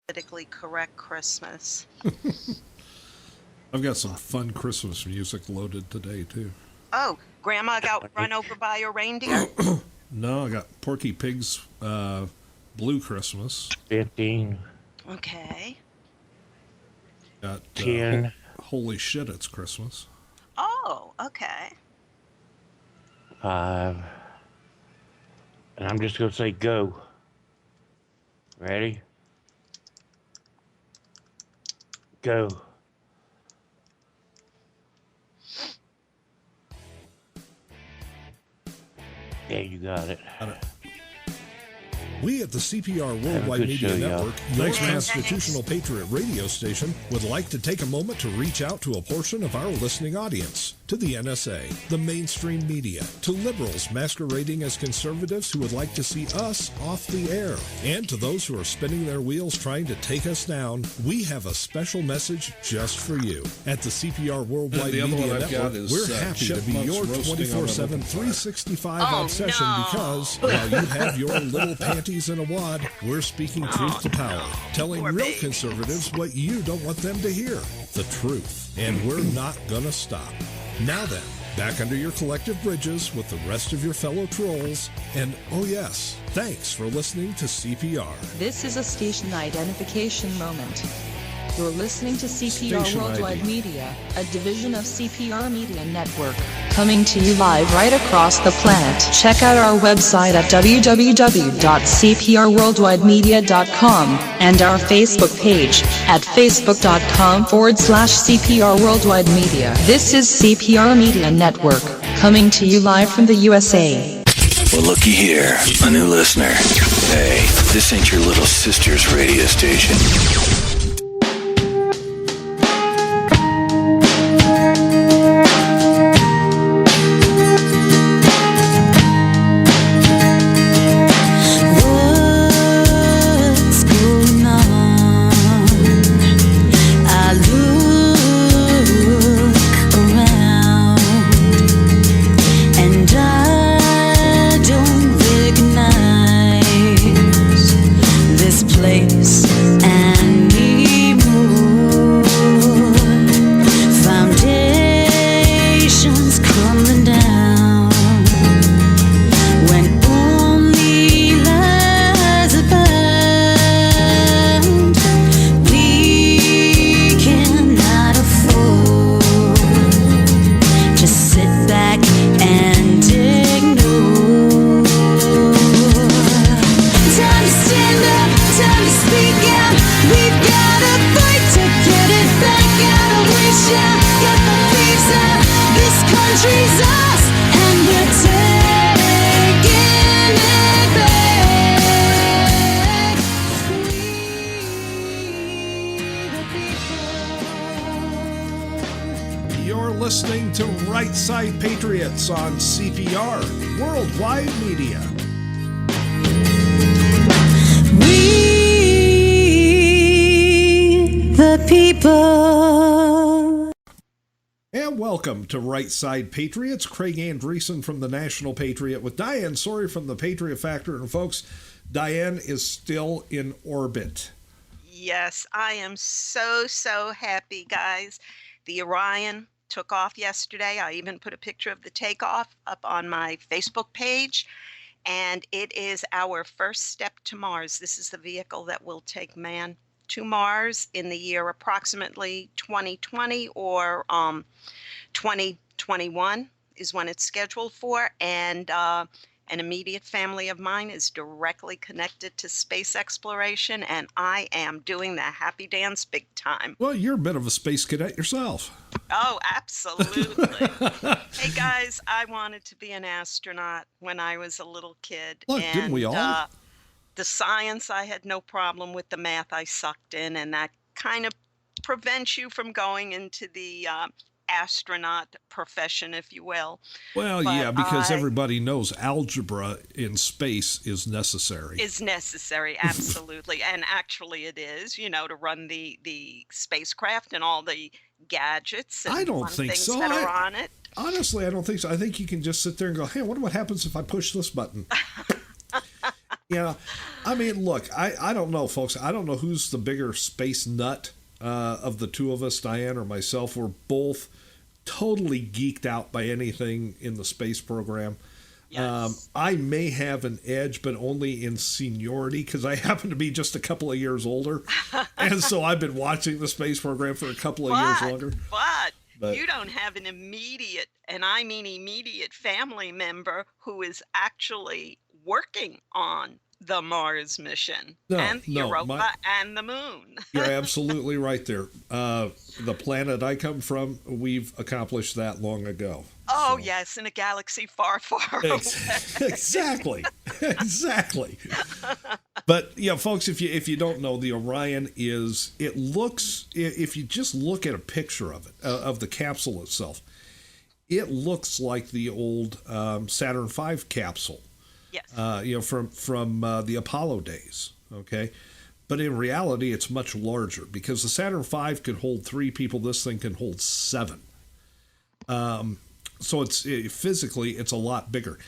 politically correct Christmas. I've got some fun Christmas music loaded today, too. Oh, Grandma got run over by a reindeer? No, I got Porky Pig's Blue Christmas. 15. Okay. Got 10. Holy Shit, It's Christmas. Oh, okay. 5. And I'm just going to say go. Ready? Go. Yeah, you got it. Got it. We at the CPR Have a Worldwide good Media show, y'all. Network, your Thanks. constitutional patriot radio station, would like to take a moment to reach out to a portion of our listening audience, to the NSA, the mainstream media, to liberals masquerading as conservatives who would like to see us off the air, and to those who are spinning their wheels trying to take us down. We have a special message just for you. At the CPR Worldwide the other Media one I've got Network, is, we're happy to be chipmunks your roasting on an 24/7, open fire. 365 Oh, obsession no. because while you have your little panties in a wad, we're speaking truth to power, telling Poor real babies. conservatives what you don't want them to hear, the truth. And we're not gonna stop. Now then, back under your collective bridges with the rest of your fellow trolls. And oh yes, thanks for listening to CPR. This is a station identification moment. You're listening to CPR Station Worldwide ID. Media, a division of CPR Media Network, coming to you live right across the planet. Check out our website at www.cprworldwidemedia.com and our Facebook page at facebook.com/CPR Worldwide Media. This is CPR Media Network, coming to you live from the USA. Well, looky here, a new listener. Hey, this ain't your little sister's radio station. What's going on? I look around and I don't recognize this place anymore. Foundations crumbling down when only lies abound. We cannot afford to sit back and ignore. Time to stand up, time to speak out. We've gotta fight to get it back. Gotta reach out, get the thieves out. This country's us, and we're taking it back. We the people. You're listening to Right Side Patriots on CPR Worldwide Media. We the people. And welcome to Right Side Patriots. Craig Andreessen from the National Patriot with Diane Sorry from the Patriot Factor. And folks, Diane is still in orbit. Yes, I am so happy, guys. The Orion took off yesterday. I even put a picture of the takeoff up on my Facebook page. And it is our first step to Mars. This is the vehicle that will take man to Mars in the year approximately 2020 or 2021 is when it's scheduled for. And an immediate family of mine is directly connected to space exploration, and I am doing the happy dance big time. Well, you're a bit of a space cadet yourself. Oh, absolutely. Hey, guys, I wanted to be an astronaut when I was a little kid. Look, didn't we all? The science, I had no problem with. The math, I sucked in, and that kind of prevents you from going into the astronaut profession, if you will. Well, But yeah, because I- everybody knows algebra in space is necessary. Is necessary, absolutely. And actually it is, to run the spacecraft and all the gadgets and I don't fun think things so. that are on it. Honestly, I don't think so. I think you can just sit there and go, hey, what happens if I push this button? Yeah, I mean, look, I don't know, folks. I don't know who's the bigger space nut of the two of us, Diane or myself. We're both totally geeked out by anything in the space program. Yes. I may have an edge, but only in seniority because I happen to be just a couple of years older. And so I've been watching the space program for a couple of years longer. But you don't have an immediate, and I mean immediate family member who is actually working on the Mars mission and the Europa and the moon. You're absolutely right there. The planet I come from, we've accomplished that long ago. Oh, so. Yes, in a galaxy far, far away. Exactly. Exactly. But, yeah, folks, if you don't know, the Orion it looks, if you just look at a picture of it, of the capsule itself, it looks like the old Saturn V capsule. Yes. From the Apollo days, okay? But in reality, it's much larger because the Saturn V could hold 3 people. This thing can hold 7. So physically, it's a lot bigger.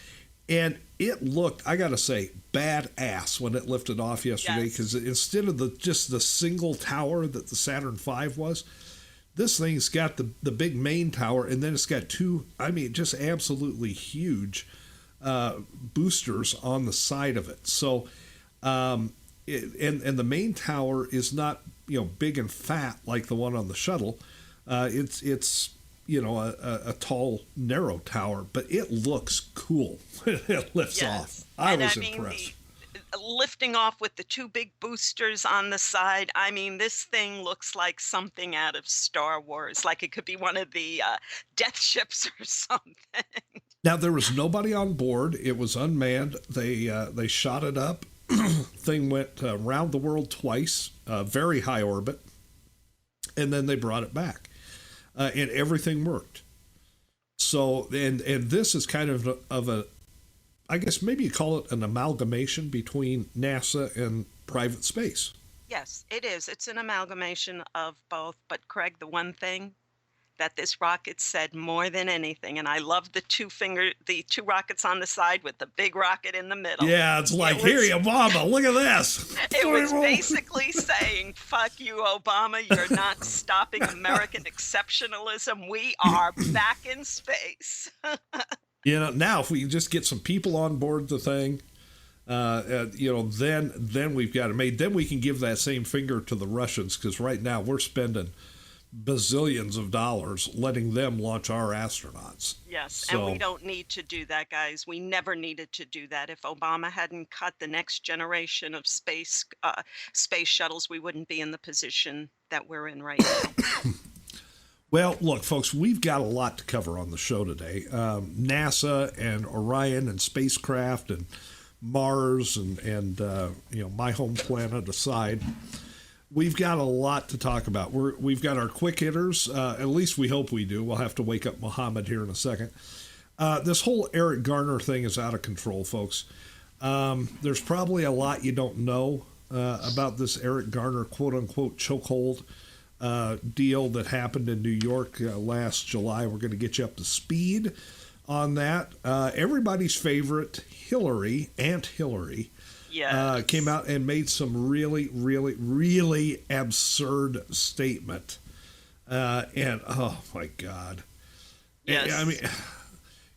And it looked, I got to say, badass when it lifted off yesterday because instead of just the single tower that the Saturn V was, this thing's got the big main tower, and then it's got 2, just absolutely huge boosters on the side of it. So, and the main tower is not big and fat like the one on the shuttle. It's a tall, narrow tower, but it looks cool when it lifts off. I was impressed. Lifting off with the 2 big boosters on the side. I mean, this thing looks like something out of Star Wars. Like it could be one of the death ships or something. Now, there was nobody on board. It was unmanned. They shot it up. Thing went around the world twice, very high orbit, and then they brought it back. And everything worked. So, and this is kind of a, I guess maybe you call it an amalgamation between NASA and private space. Yes, it is. It's an amalgamation of both. But Craig, the one thing that this rocket said more than anything, and I love the 2 rockets on the side with the big rocket in the middle. Yeah, it's like, here, Obama, look at this. It was basically saying, fuck you, Obama, you're not stopping American exceptionalism. We are back in space. Now if we can just get some people on board the thing, then we've got it made. Then we can give that same finger to the Russians because right now we're spending bazillions of dollars letting them launch our astronauts. Yes, and we don't need to do that, guys. We never needed to do that. If Obama hadn't cut the next generation of space shuttles, we wouldn't be in the position that we're in right now. Well, look, folks, we've got a lot to cover on the show today. NASA and Orion and spacecraft and Mars and my home planet aside. We've got a lot to talk about. We've got our quick hitters. At least we hope we do. We'll have to wake up Mohammed here in a second. This whole Eric Garner thing is out of control, folks. There's probably a lot you don't know about this Eric Garner quote-unquote chokehold deal that happened in New York last July. We're going to get you up to speed on that. Everybody's favorite, Aunt Hilliary, came out and made some really, really, really absurd statement. And, oh, my God. Yes. I mean,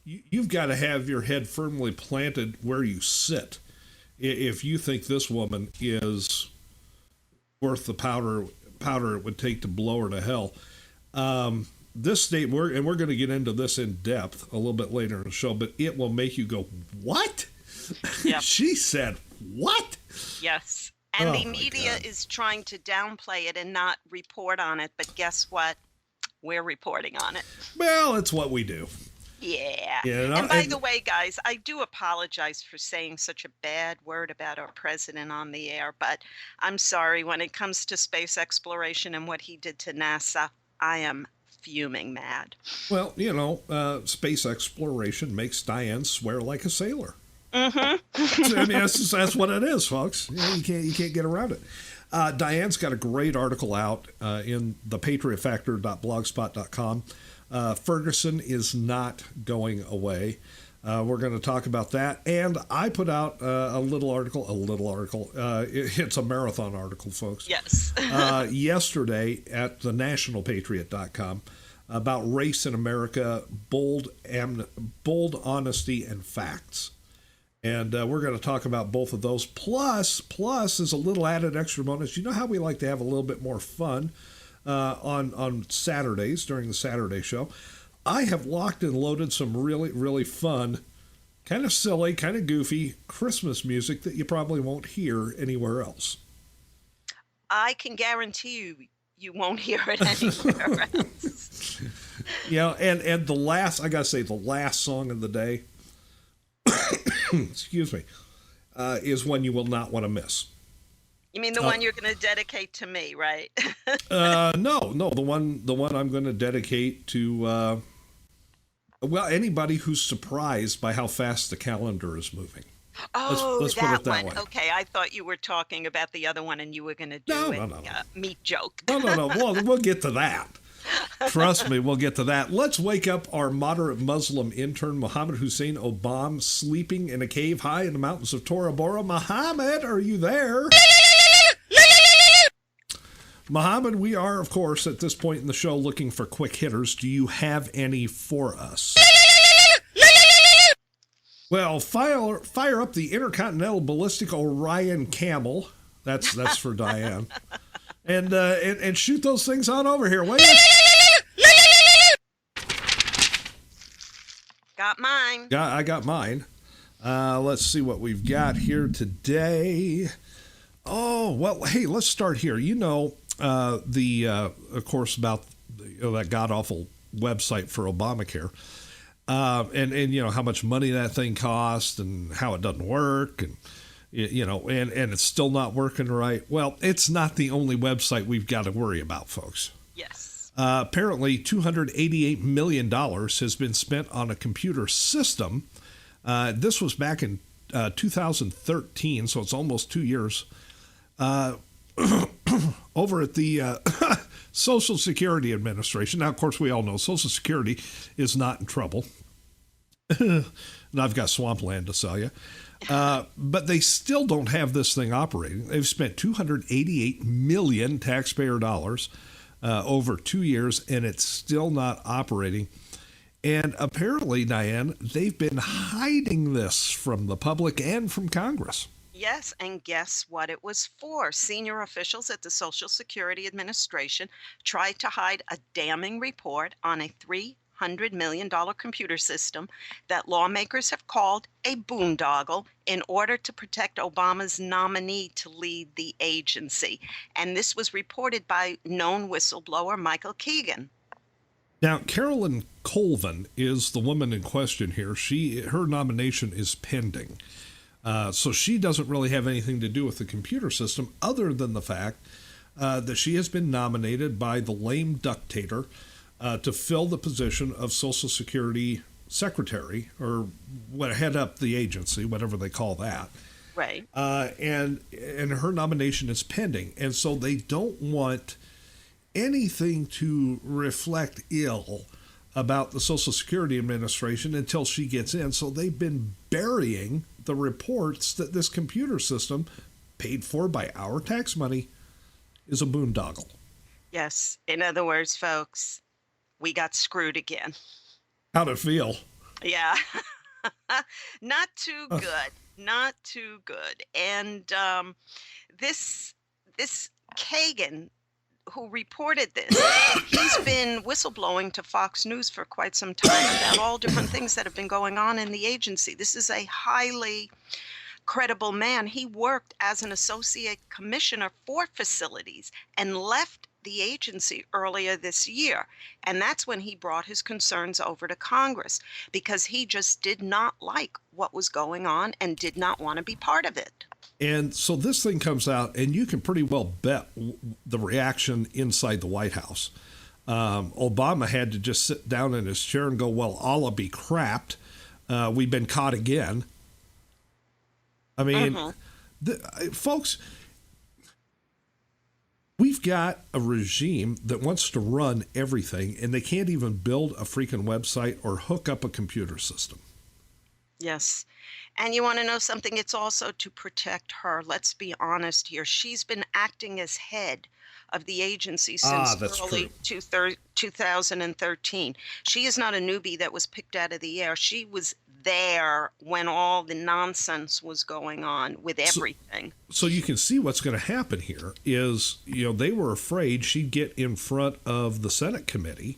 you've got to have your head firmly planted where you sit if you think this woman is worth the powder it would take to blow her to hell. This statement, and we're going to get into this in depth a little bit later in the show, but it will make you go, what? Yep. She said, what? Yes. And the media is trying to downplay it and not report on it. But guess what? We're reporting on it. Well, it's what we do. Yeah. And by the way, guys, I do apologize for saying such a bad word about our president on the air. But I'm sorry, when it comes to space exploration and what he did to NASA, I am fuming mad. Well, space exploration makes Diane swear like a sailor. Mm-hmm. I mean, that's what it is, folks. You can't get around it. Diane's got a great article out in thepatriotfactor.blogspot.com. Ferguson is not going away. We're going to talk about that. And I put out a little article. It's a marathon article, folks. Yes. Yesterday at thenationalpatriot.com about race in America, bold honesty, and facts. And we're going to talk about both of those. Plus is a little added extra bonus. You know how we like to have a little bit more fun on Saturdays during the Saturday show? I have locked and loaded some really, really fun, kind of silly, kind of goofy Christmas music that you probably won't hear anywhere else. I can guarantee you won't hear it anywhere else. And the last song of the day, excuse me, is one you will not want to miss. You mean the one you're going to dedicate to me, right? No, the one I'm going to dedicate to, anybody who's surprised by how fast the calendar is moving. Oh, let's put it that way. Okay, I thought you were talking about the other one and you were going to do a meat joke. No. We'll get to that. Trust me, we'll get to that. Let's wake up our moderate Muslim intern, Mohammed Hussein Obama, sleeping in a cave high in the mountains of Tora Bora. Mohammed, are you there? Mohammed, we are, of course, at this point in the show looking for quick hitters. Do you have any for us? Well, fire up the Intercontinental Ballistic Orion Camel. That's for Diane. And shoot those things on over here, will you? Got mine. I got mine. Let's see what we've got here today. Oh, well, hey, let's start here. Of course, about that god-awful website for Obamacare. And how much money that thing costs and how it doesn't work and it's still not working right. Well, it's not the only website we've got to worry about, folks. Yes. Apparently $288 million has been spent on a computer system. This was back in 2013, so it's almost 2 years. Over at the Social Security Administration. Now, of course, we all know Social Security is not in trouble. And I've got swampland to sell you. But they still don't have this thing operating. They've spent $288 million taxpayer dollars over 2 years, and it's still not operating. And apparently, Diane, they've been hiding this from the public and from Congress. Yes, and guess what it was for? Senior officials at the Social Security Administration tried to hide a damning report on a $300 million computer system that lawmakers have called a boondoggle in order to protect Obama's nominee to lead the agency. And this was reported by known whistleblower Michael Keegan. Now, Carolyn Colvin is the woman in question here. Her nomination is pending. So she doesn't really have anything to do with the computer system other than the fact that she has been nominated by the lame dictator to fill the position of Social Security Secretary, or head up the agency, whatever they call that. Right. And her nomination is pending. And so they don't want anything to reflect ill about the Social Security Administration until she gets in. So they've been burying the reports that this computer system, paid for by our tax money, is a boondoggle. Yes. In other words, folks, we got screwed again. How'd it feel? Yeah. Not too good. Not too good. And this Kagan, who reported this, he's been whistleblowing to Fox News for quite some time about all different things that have been going on in the agency. This is a highly credible man. He worked as an associate commissioner for facilities and left the agency earlier this year. And that's when he brought his concerns over to Congress, because he just did not like what was going on and did not want to be part of it. And so this thing comes out, and you can pretty well bet the reaction inside the White House. Obama had to just sit down in his chair and go, well, Allah be crapped. We've been caught again. I mean, folks, we've got a regime that wants to run everything, and they can't even build a freaking website or hook up a computer system. Yes. And you want to know something? It's also to protect her. Let's be honest here. She's been acting as head of the agency Ah, since that's true. early 2013. She is not a newbie that was picked out of the air. She was there when all the nonsense was going on with So, everything. so you can see what's going to happen here is, they were afraid she'd get in front of the Senate committee,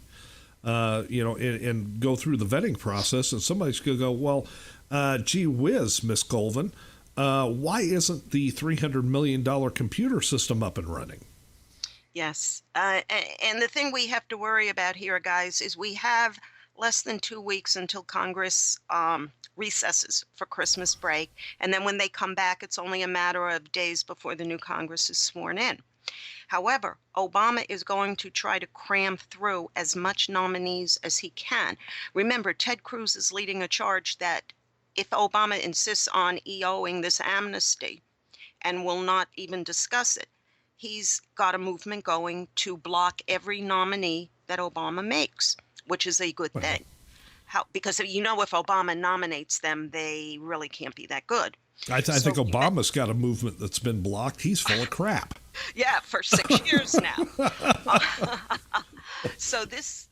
and go through the vetting process, and somebody's going to go, well, gee whiz, Miss Colvin, why isn't the $300 million computer system up and running? Yes. And the thing we have to worry about here, guys, is we have less than 2 weeks until Congress recesses for Christmas break. And then when they come back, it's only a matter of days before the new Congress is sworn in. However, Obama is going to try to cram through as much nominees as he can. Remember, Ted Cruz is leading a charge that if Obama insists on EOing this amnesty and will not even discuss it, he's got a movement going to block every nominee that Obama makes, which is a good Well, thing. Because if Obama nominates them, they really can't be that good. I think So Obama's got a movement that's been blocked. He's full of crap. yeah, for 6 years now. So this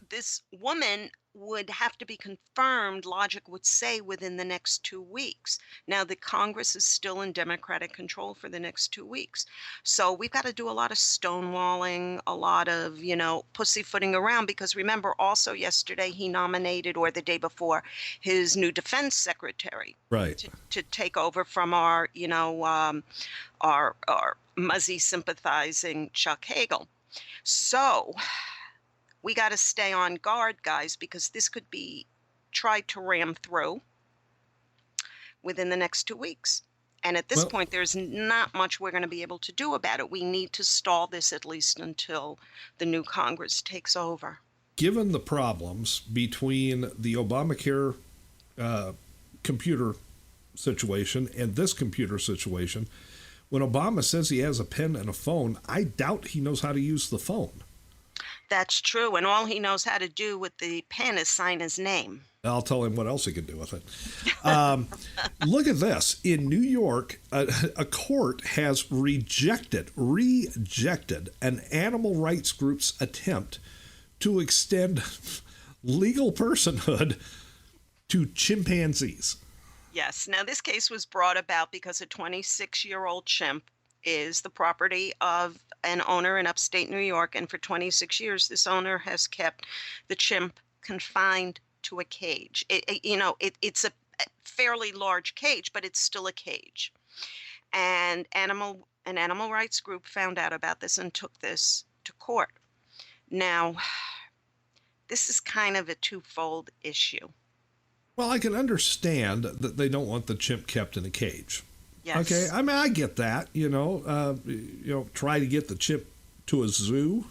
woman would have to be confirmed, logic would say, within the next 2 weeks. Now the Congress is still in Democratic control for the next 2 weeks. So we've got to do a lot of stonewalling, a lot of, pussyfooting around, because remember also yesterday he nominated, or the day before, his new defense secretary Right. to take over from our Muzzy sympathizing Chuck Hagel. So we got to stay on guard, guys, because this could be tried to ram through within the next 2 weeks. And at this Well, point, there's not much we're going to be able to do about it. We need to stall this at least until the new Congress takes over. given the problems between the Obamacare computer situation and this computer situation, when Obama says he has a pen and a phone, I doubt he knows how to use the phone. That's true. And all he knows how to do with the pen is sign his name. I'll tell him what else he can do with it. Look at this. In New York, a court has rejected an animal rights group's attempt to extend legal personhood to chimpanzees. Yes. Now, this case was brought about because a 26-year-old chimp is the property of an owner in upstate New York. And for 26 years, this owner has kept the chimp confined to a cage. It's a fairly large cage, but it's still a cage. And an animal rights group found out about this and took this to court. Now, this is kind of a twofold issue. Well, I can understand that they don't want the chimp kept in a cage. Yes. Okay, I mean, I get that. Try to get the chimp to a zoo.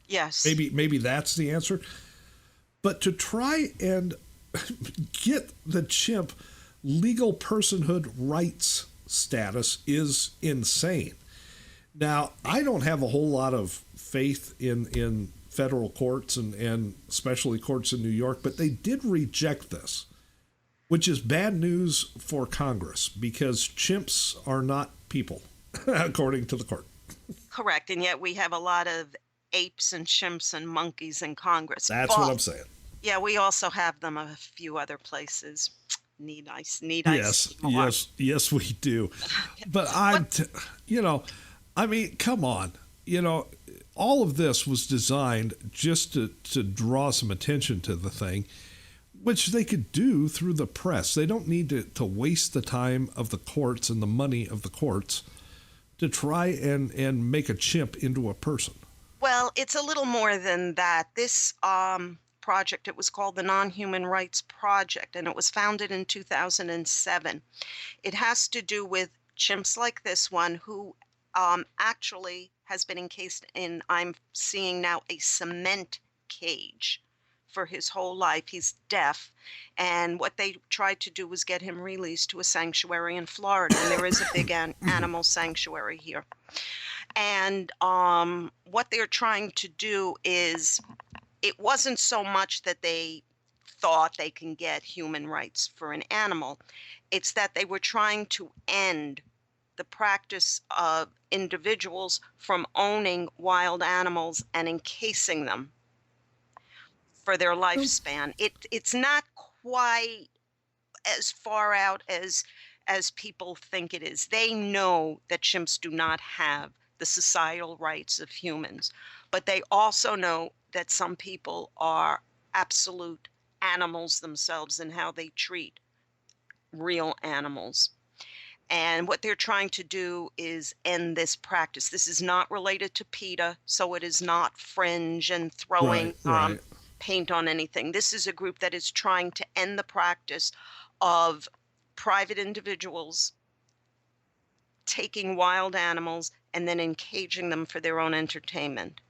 Yes. Maybe that's the answer. But to try and get the chimp legal personhood rights status is insane. Now, I don't have a whole lot of faith in federal courts and especially courts in New York, but they did reject this, which is bad news for Congress because chimps are not people, according to the court. Correct. And yet we have a lot of apes and chimps and monkeys in Congress. That's what I'm saying. Yeah, we also have them a few other places. Need I see more? Yes, we do. But come on. All of this was designed just to draw some attention to the thing, which they could do through the press. They don't need to waste the time of the courts and the money of the courts to try and make a chimp into a person. Well, it's a little more than that. This project, it was called the Non-Human Rights Project, and it was founded in 2007. It has to do with chimps like this one who actually has been encased in, I'm seeing now, a cement cage for his whole life. He's deaf. And what they tried to do was get him released to a sanctuary in Florida. And there is a big animal sanctuary here. And what they're trying to do is, it wasn't so much that they thought they can get human rights for an animal. It's that they were trying to end the practice of individuals from owning wild animals and encasing them for their lifespan. It's not quite as far out as people think it is. They know that chimps do not have the societal rights of humans, but they also know that some people are absolute animals themselves in how they treat real animals. And what they're trying to do is end this practice. This is not related to PETA, so it is not fringe and throwing Right. paint on anything. This is a group that is trying to end the practice of private individuals taking wild animals and then encaging them for their own entertainment.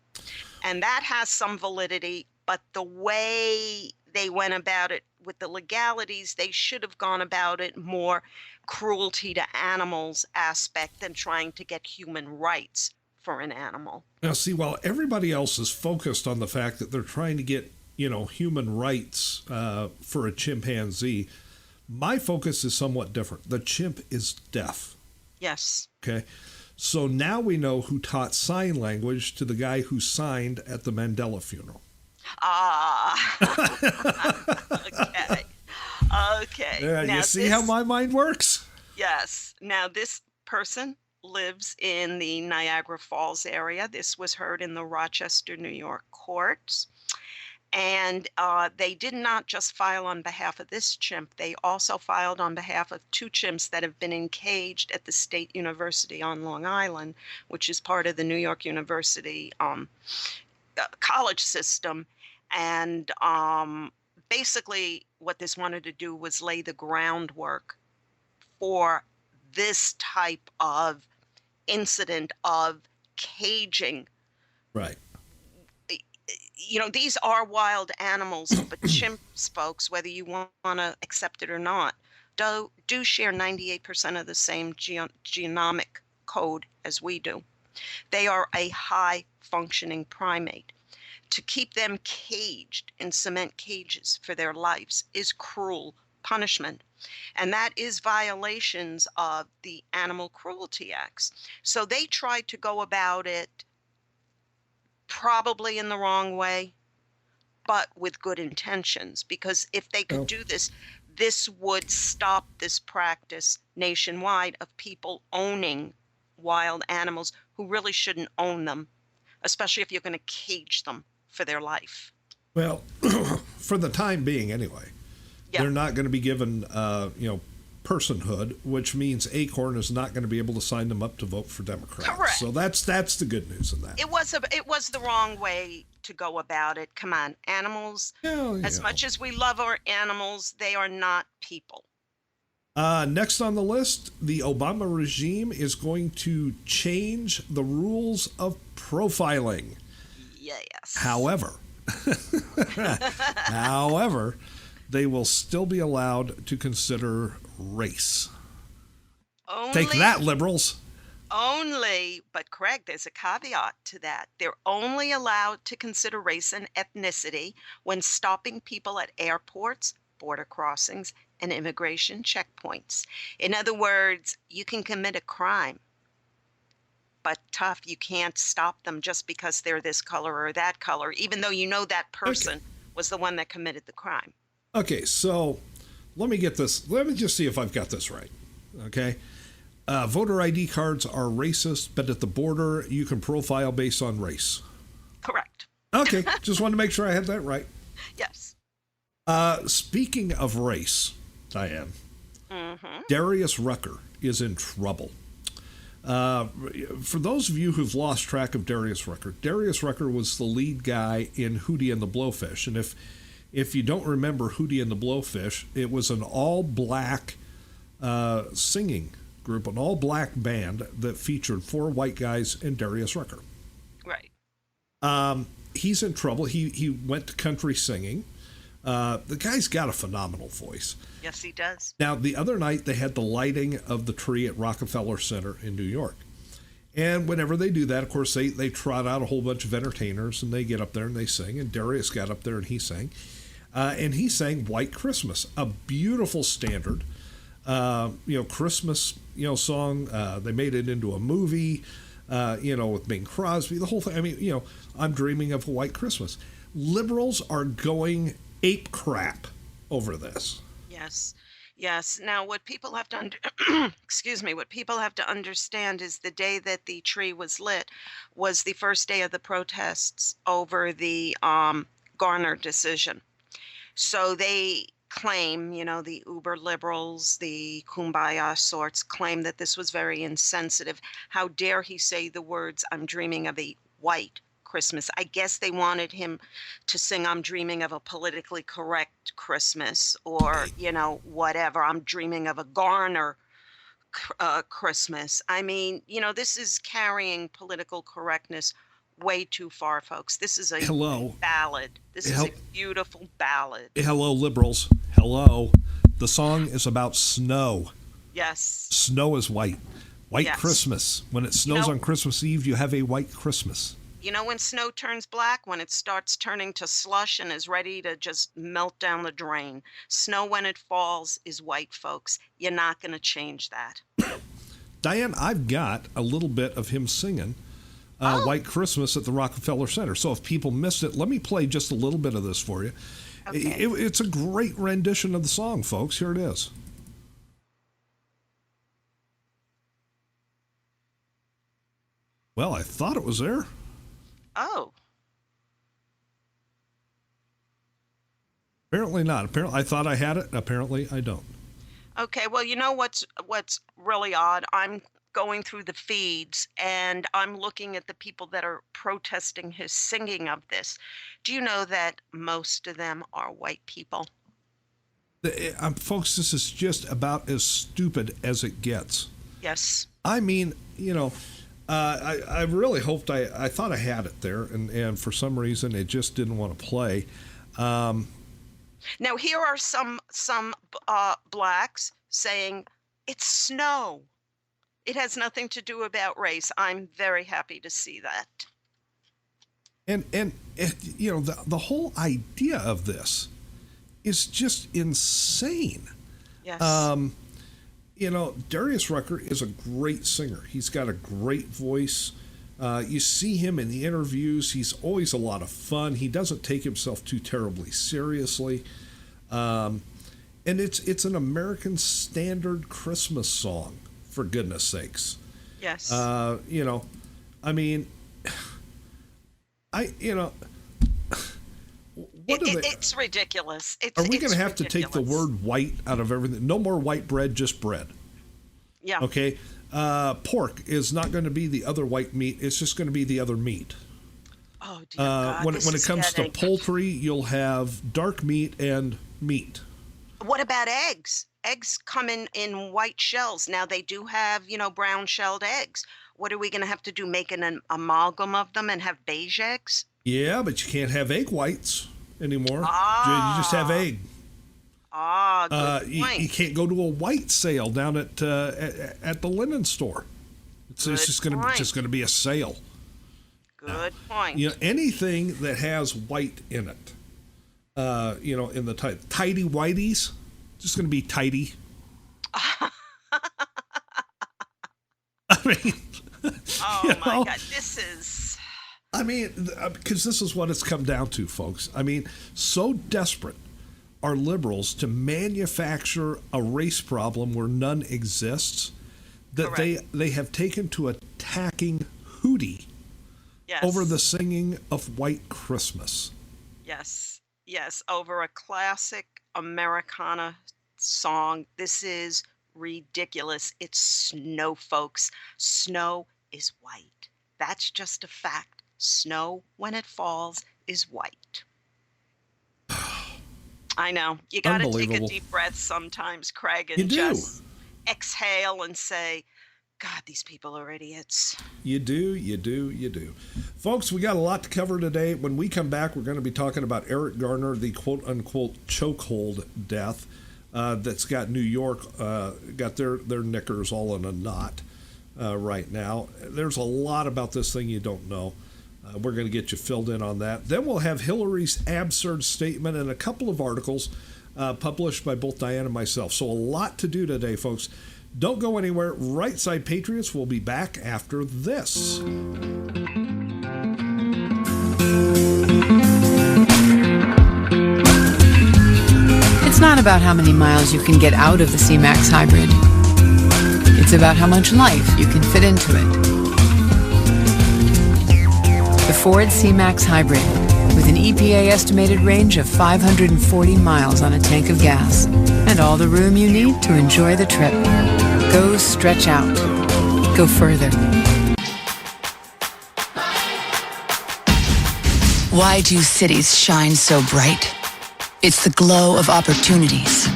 And that has some validity, but the way they went about it with the legalities, they should have gone about it more cruelty to animals aspect than trying to get human rights for an animal. Now, see, while everybody else is focused on the fact that they're trying to get, human rights for a chimpanzee, my focus is somewhat different. The chimp is deaf. Yes. Okay. So now we know who taught sign language to the guy who signed at the Mandela funeral. Okay. Okay. Yeah, Now you see how my mind works? Yes. Now, this person lives in the Niagara Falls area. This was heard in the Rochester, New York courts. And they did not just file on behalf of this chimp. They also filed on behalf of 2 chimps that have been encaged at the State University on Long Island, which is part of the New York University college system. And basically what this wanted to do was lay the groundwork for this type of incident of caging. Right. These are wild animals, but chimps, folks, whether you want to accept it or not, do share 98% of the same genomic code as we do. They are a high functioning primate. To keep them caged in cement cages for their lives is cruel punishment. And that is violations of the Animal Cruelty Acts. So they tried to go about it probably in the wrong way, but with good intentions, because if they could do this, this would stop this practice nationwide of people owning wild animals who really shouldn't own them, especially if you're going to cage them for their life. Well, for the time being anyway, they're not going to be given, personhood, which means Acorn is not going to be able to sign them up to vote for Democrats. Correct. So that's the good news in that. It was the wrong way to go about it. Come on, animals. As much as we love our animals, they are not people. Next on the list, the Obama regime is going to change the rules of profiling. Yes. However, they will still be allowed to consider race. Take that, liberals. Only, but Craig, there's a caveat to that. They're only allowed to consider race and ethnicity when stopping people at airports, border crossings, and immigration checkpoints. In other words, you can commit a crime, but tough, you can't stop them just because they're this color or that color, even though you know that person was the one that committed the crime. Okay, so let me get this. Let me just see if I've got this right. Okay. Voter ID cards are racist, but at the border, you can profile based on race. Correct. Okay, just wanted to make sure I had that right. Yes. Speaking of race, Diane, Darius Rucker is in trouble. For those of you who've lost track of Darius Rucker was the lead guy in Hootie and the Blowfish. And if you don't remember Hootie and the Blowfish, it was an all-black singing group, an all-black band that featured 4 white guys and Darius Rucker. Right. He's in trouble. He went to country singing. The guy's got a phenomenal voice. Yes, he does. Now, the other night, they had the lighting of the tree at Rockefeller Center in New York. And whenever they do that, of course, they trot out a whole bunch of entertainers, and they get up there and they sing. And Darius got up there and he sang. and he sang White Christmas, a beautiful standard, Christmas, song. They made it into a movie, with Bing Crosby, the whole thing. I mean, I'm dreaming of a white Christmas. Liberals are going ape crap over this. Yes. Yes. Now, what people have to excuse me, what people have to understand is the day that the tree was lit was the first day of the protests over the Garner decision. So they claim, the uber liberals, the kumbaya sorts, claim that this was very insensitive. How dare he say the words, "I'm dreaming of a white Christmas." I guess they wanted him to sing, "I'm dreaming of a politically correct Christmas," or, whatever. "I'm dreaming of a Garner Christmas." I mean, this is carrying political correctness way too far, folks. This is a Hello. ballad. This is a beautiful ballad. Hello, liberals. Hello. The song is about snow. Yes. Snow is white. White Yes. Christmas. When it snows on Christmas Eve, you have a white Christmas. When snow turns black, when it starts turning to slush and is ready to just melt down the drain. Snow when it falls is white, folks. You're not going to change that. Diane, I've got a little bit of him singing White Christmas at the Rockefeller Center. So if people missed it, let me play just a little bit of this for you. Okay. It's a great rendition of the song, folks. Here it is. Well, I thought it was there. Oh. Apparently not. Apparently, I thought I had it. Apparently, I don't. Okay, well, what's really odd? I'm going through the feeds and I'm looking at the people that are protesting his singing of this. Do you know that most of them are white people? Folks, this is just about as stupid as it gets. Yes. I mean, I really hoped I thought I had it there, and for some reason it just didn't want to play. Now here are some blacks saying it's snow. It has nothing to do about race. I'm very happy to see that. And the whole idea of this is just insane. Yes. Darius Rucker is a great singer. He's got a great voice. You see him in the interviews. He's always a lot of fun. He doesn't take himself too terribly seriously. And it's an American standard Christmas song, for goodness sakes. Yes. It's ridiculous. Are we going to have to take the word white out of everything? No more white bread, just bread. Yeah. Okay. Pork is not going to be the other white meat. It's just going to be the other meat. Oh, dear God. When it comes to poultry, you'll have dark meat and meat. What about eggs? Eggs come in white shells. Now they do have, brown shelled eggs. What are we going to have to do? Make an amalgam of them and have beige eggs? Yeah, but you can't have egg whites anymore. Ah. You just have egg. Ah, good point. You can't go to a white sale down at the linen store. It's just going to be a sale. Good point. Anything that has white in it, in the tidy whiteys, just going to be tidy. I mean, oh my God, this is. I mean, because this is what it's come down to, folks. I mean, so desperate are liberals to manufacture a race problem where none exists that they have taken to attacking Hootie over the singing of White Christmas. Yes, over a classic Americana song. This is ridiculous. It's snow, folks. Snow is white. That's just a fact. Snow, when it falls, is white. I know. You got to take a deep breath sometimes, Craig, and just exhale and say, God, these people are idiots. You do. Folks, we got a lot to cover today. When we come back, we're going to be talking about Eric Garner, the quote-unquote chokehold death that's got New York, got their knickers all in a knot right now. There's a lot about this thing you don't know. We're going to get you filled in on that. Then we'll have Hillary's absurd statement and a couple of articles published by both Diane and myself. So a lot to do today, folks. Don't go anywhere. Right Side Patriots will be back after this. It's not about how many miles you can get out of the C-Max hybrid. It's about how much life you can fit into it. The Ford C-Max hybrid, with an EPA estimated range of 540 miles on a tank of gas, and all the room you need to enjoy the trip. Go stretch out. Go further. Why do cities shine so bright? It's the glow of opportunities,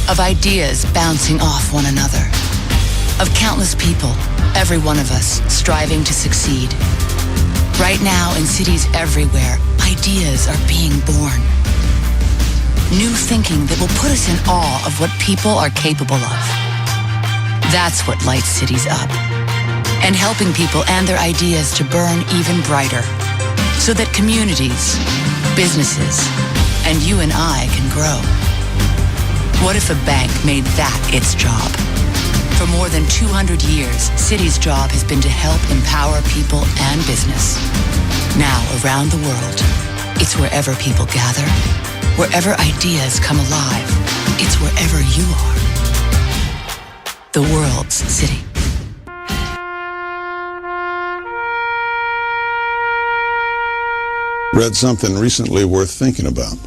of ideas bouncing off one another, of countless people, every one of us, striving to succeed. Right now, in cities everywhere, ideas are being born. New thinking that will put us in awe of what people are capable of. That's what lights cities up. And helping people and their ideas to burn even brighter, so that communities, businesses, and you and I can grow. What if a bank made that its job? For more than 200 years, Citi's job has been to help empower people and business. Now, around the world, it's wherever people gather, wherever ideas come alive. It's wherever you are. The world's city. Read something recently worth thinking about.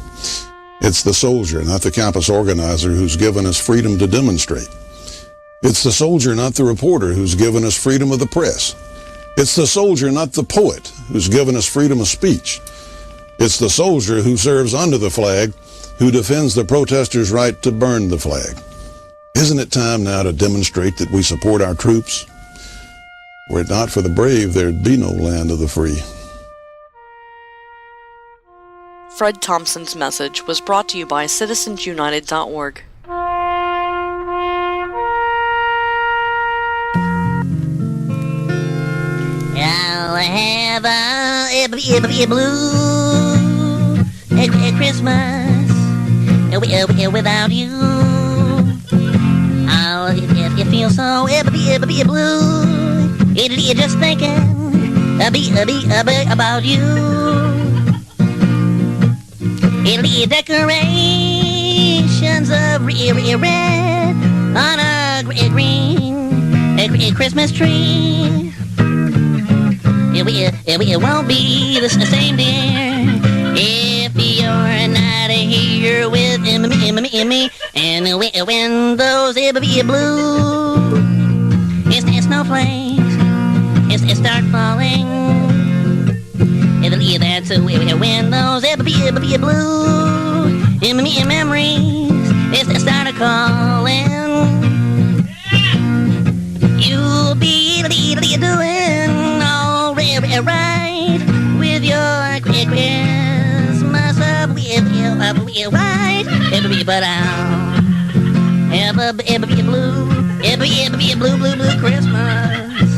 It's the soldier, not the campus organizer, who's given us freedom to demonstrate. It's the soldier, not the reporter, who's given us freedom of the press. It's the soldier, not the poet, who's given us freedom of speech. It's the soldier who serves under the flag, who defends the protesters' right to burn the flag. Isn't it time now to demonstrate that we support our troops? Were it not for the brave, there'd be no land of the free. Fred Thompson's message was brought to you by citizensunited.org. I'll have a blue Christmas without you. It feels so blue. It just thinking about you. It'll decorations of red on a green Christmas tree. It won't be the same, dear, if you're not here with me. And when those blue snowflakes start falling, that's when those blue memories start calling. You'll be doing all right with your Christmas right, but I'll have a blue Christmas.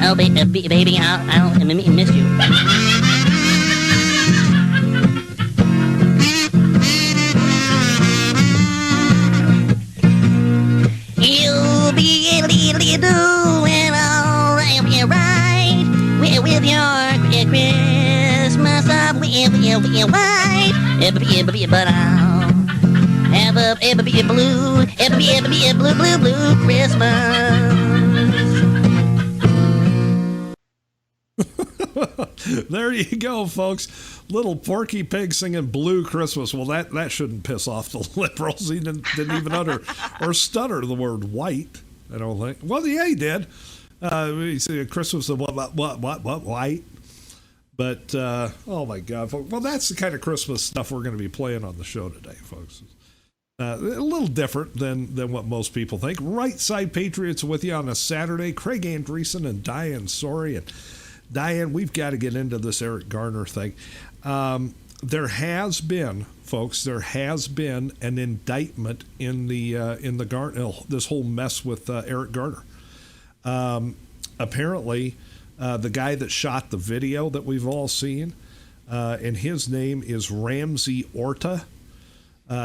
Oh, baby, I'll miss you. You'll be doing all right with your Christmas white, but I'll have a blue Christmas. There you go, folks. Little Porky Pig singing Blue Christmas. Well, that shouldn't piss off the liberals. He didn't even utter or stutter the word white, I don't think. Well, yeah, he did. You see Christmas of what, white? But, oh my God, folks. Well, that's the kind of Christmas stuff we're going to be playing on the show today, folks. A little different than what most people think. Right Side Patriots with you on a Saturday. Craig Andreessen and Diane Sorey. And Diane, we've got to get into this Eric Garner thing. There has been, folks, there has been an indictment in the Garner, this whole mess with Eric Garner. Apparently, the guy that shot the video that we've all seen, and his name is Ramsey Orta.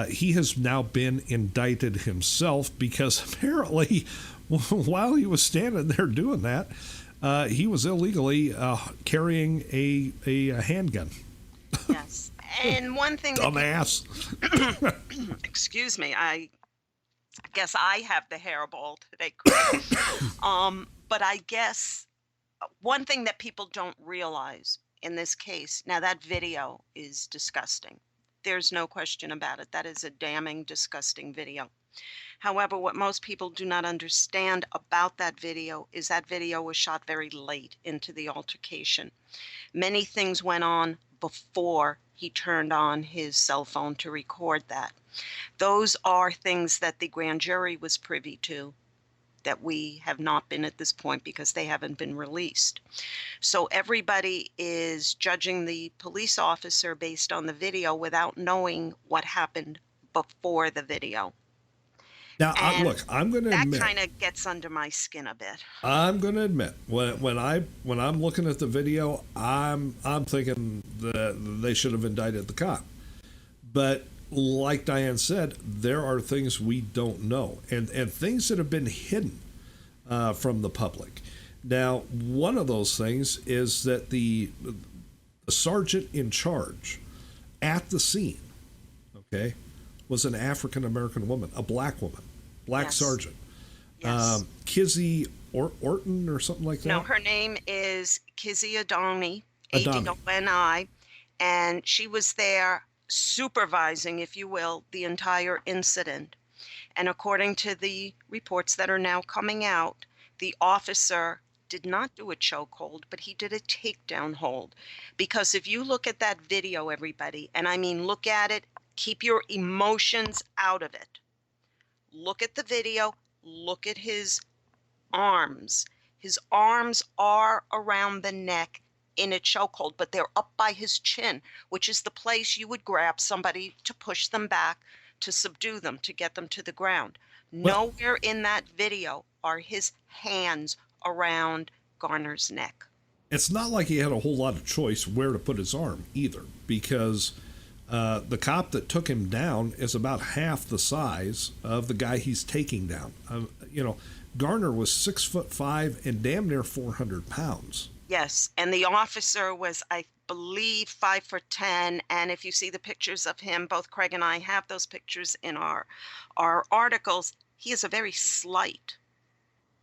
He has now been indicted himself because apparently, while he was standing there doing that, he was illegally carrying a handgun. Yes. And one thing Dumbass. Excuse me, I guess I have the hairball today, Craig. But I guess one thing that people don't realize in this case, now that video is disgusting. There's no question about it. That is a damning, disgusting video. However, what most people do not understand about that video is that video was shot very late into the altercation. Many things went on before he turned on his cell phone to record that. Those are things that the grand jury was privy to that we have not been at this point because they haven't been released. So everybody is judging the police officer based on the video without knowing what happened before the video. Now, look, I'm going to admit that kind of gets under my skin a bit. I'm going to admit when I'm looking at the video, I'm thinking that they should have indicted the cop. But like Diane said, there are things we don't know and things that have been hidden from the public. Now, one of those things is that the sergeant in charge at the scene, okay, was an African-American woman, a black woman, Yes. sergeant. Yes. Kizzy Orton or something like that? No, her name is Kizzy Adoni, Adami. Adoni, and she was there supervising, if you will, the entire incident. And according to the reports that are now coming out, the officer did not do a chokehold, but he did a takedown hold. Because if you look at that video, everybody, and I mean look at it, keep your emotions out of it. Look at the video, look at his arms. His arms are around the neck in a chokehold, but they're up by his chin, which is the place you would grab somebody to push them back, to subdue them, to get them to the ground. Well, Nowhere in that video are his hands around Garner's neck. it's not like he had a whole lot of choice where to put his arm either, because the cop that took him down is about half the size of the guy he's taking down. Garner was 6'5" and damn near 400 pounds. Yes, and the officer was, I believe, 5'10", and if you see the pictures of him, both Craig and I have those pictures in our articles. He is a very slight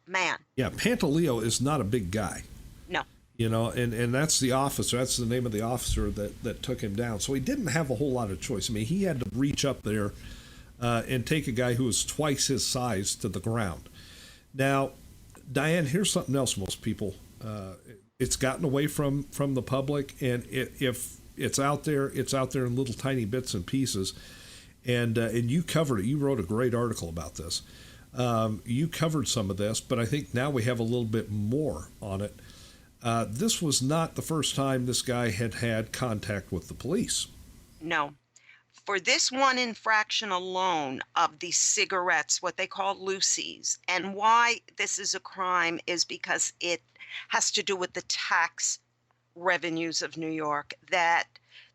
man. Yeah, Pantaleo is not a big guy. No. And that's the officer. That's the name of the officer that took him down. So he didn't have a whole lot of choice. I mean, he had to reach up there and take a guy who was twice his size to the ground. Now, Diane, here's something else most people, it's gotten away from the public, and if it's out there in little tiny bits and pieces. And you covered it. You wrote a great article about this. You covered some of this, but I think now we have a little bit more on it. This was not the first time this guy had contact with the police. No. For this one infraction alone of the cigarettes, what they call loosies, and why this is a crime is because it has to do with the tax revenues of New York, that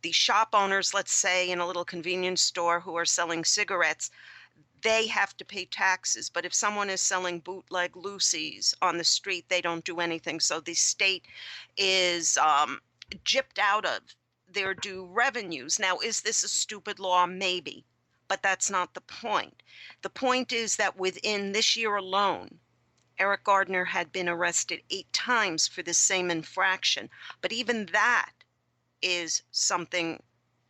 the shop owners, let's say in a little convenience store who are selling cigarettes, they have to pay taxes. But if someone is selling bootleg loosies on the street, they don't do anything. So the state is gypped out of their due revenues. Now, is this a stupid law? Maybe, but that's not the point. The point is that within this year alone, Eric Garner had been arrested 8 times for the same infraction. But even that is something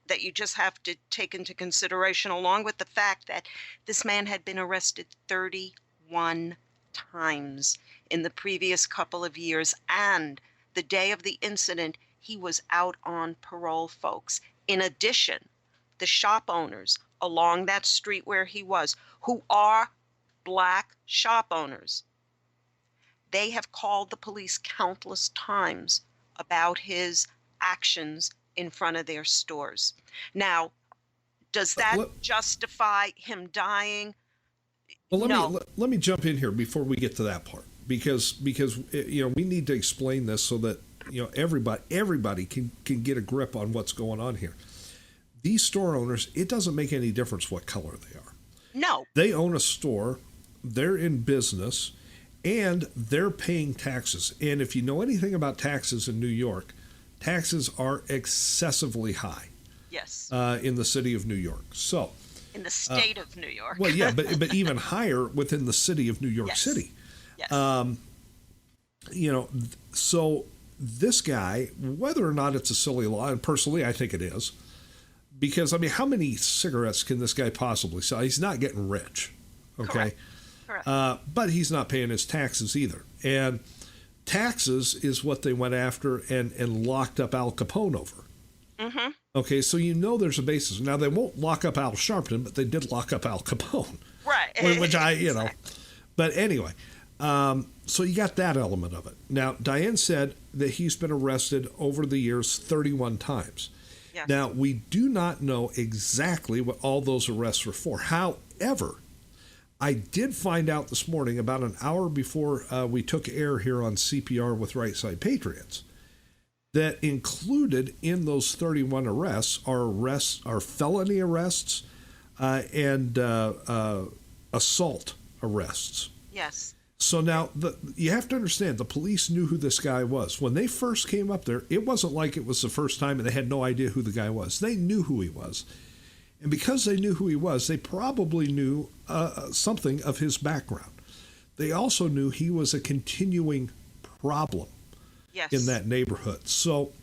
that you just have to take into consideration, along with the fact that this man had been arrested 31 times in the previous couple of years. And the day of the incident, he was out on parole, folks. In addition, the shop owners along that street where he was, who are black shop owners, they have called the police countless times about his actions in front of their stores. Now, does that justify him dying? Well, No. let me jump in here before we get to that part, because we need to explain this so that everybody can get a grip on what's going on here. These store owners, it doesn't make any difference what color they are. No. They own a store, they're in business, and they're paying taxes. And if you know anything about taxes in New York, taxes are excessively high. Yes. In the city of New York. So. In the state of New York. Well, yeah, but even higher within the city of New York City. Yes. So this guy, whether or not it's a silly law, and personally I think it is, because, I mean, how many cigarettes can this guy possibly sell? He's not getting rich, okay? Correct. But he's not paying his taxes either. And taxes is what they went after and locked up Al Capone over. Mm-hmm. Okay, so there's a basis. Now, they won't lock up Al Sharpton, but they did lock up Al Capone. Right. Which But anyway, so you got that element of it. Now, Diane said that he's been arrested over the years 31 times. Yes. Now, we do not know exactly what all those arrests were for. However, I did find out this morning, about an hour before we took air here on CPR with Right Side Patriots, that included in those 31 arrests are felony arrests and assault arrests. Yes. So now you have to understand, the police knew who this guy was. When they first came up there, it wasn't like it was the first time and they had no idea who the guy was. They knew who he was. And because they knew who he was, they probably knew something of his background. They also knew he was a continuing problem in that neighborhood. So,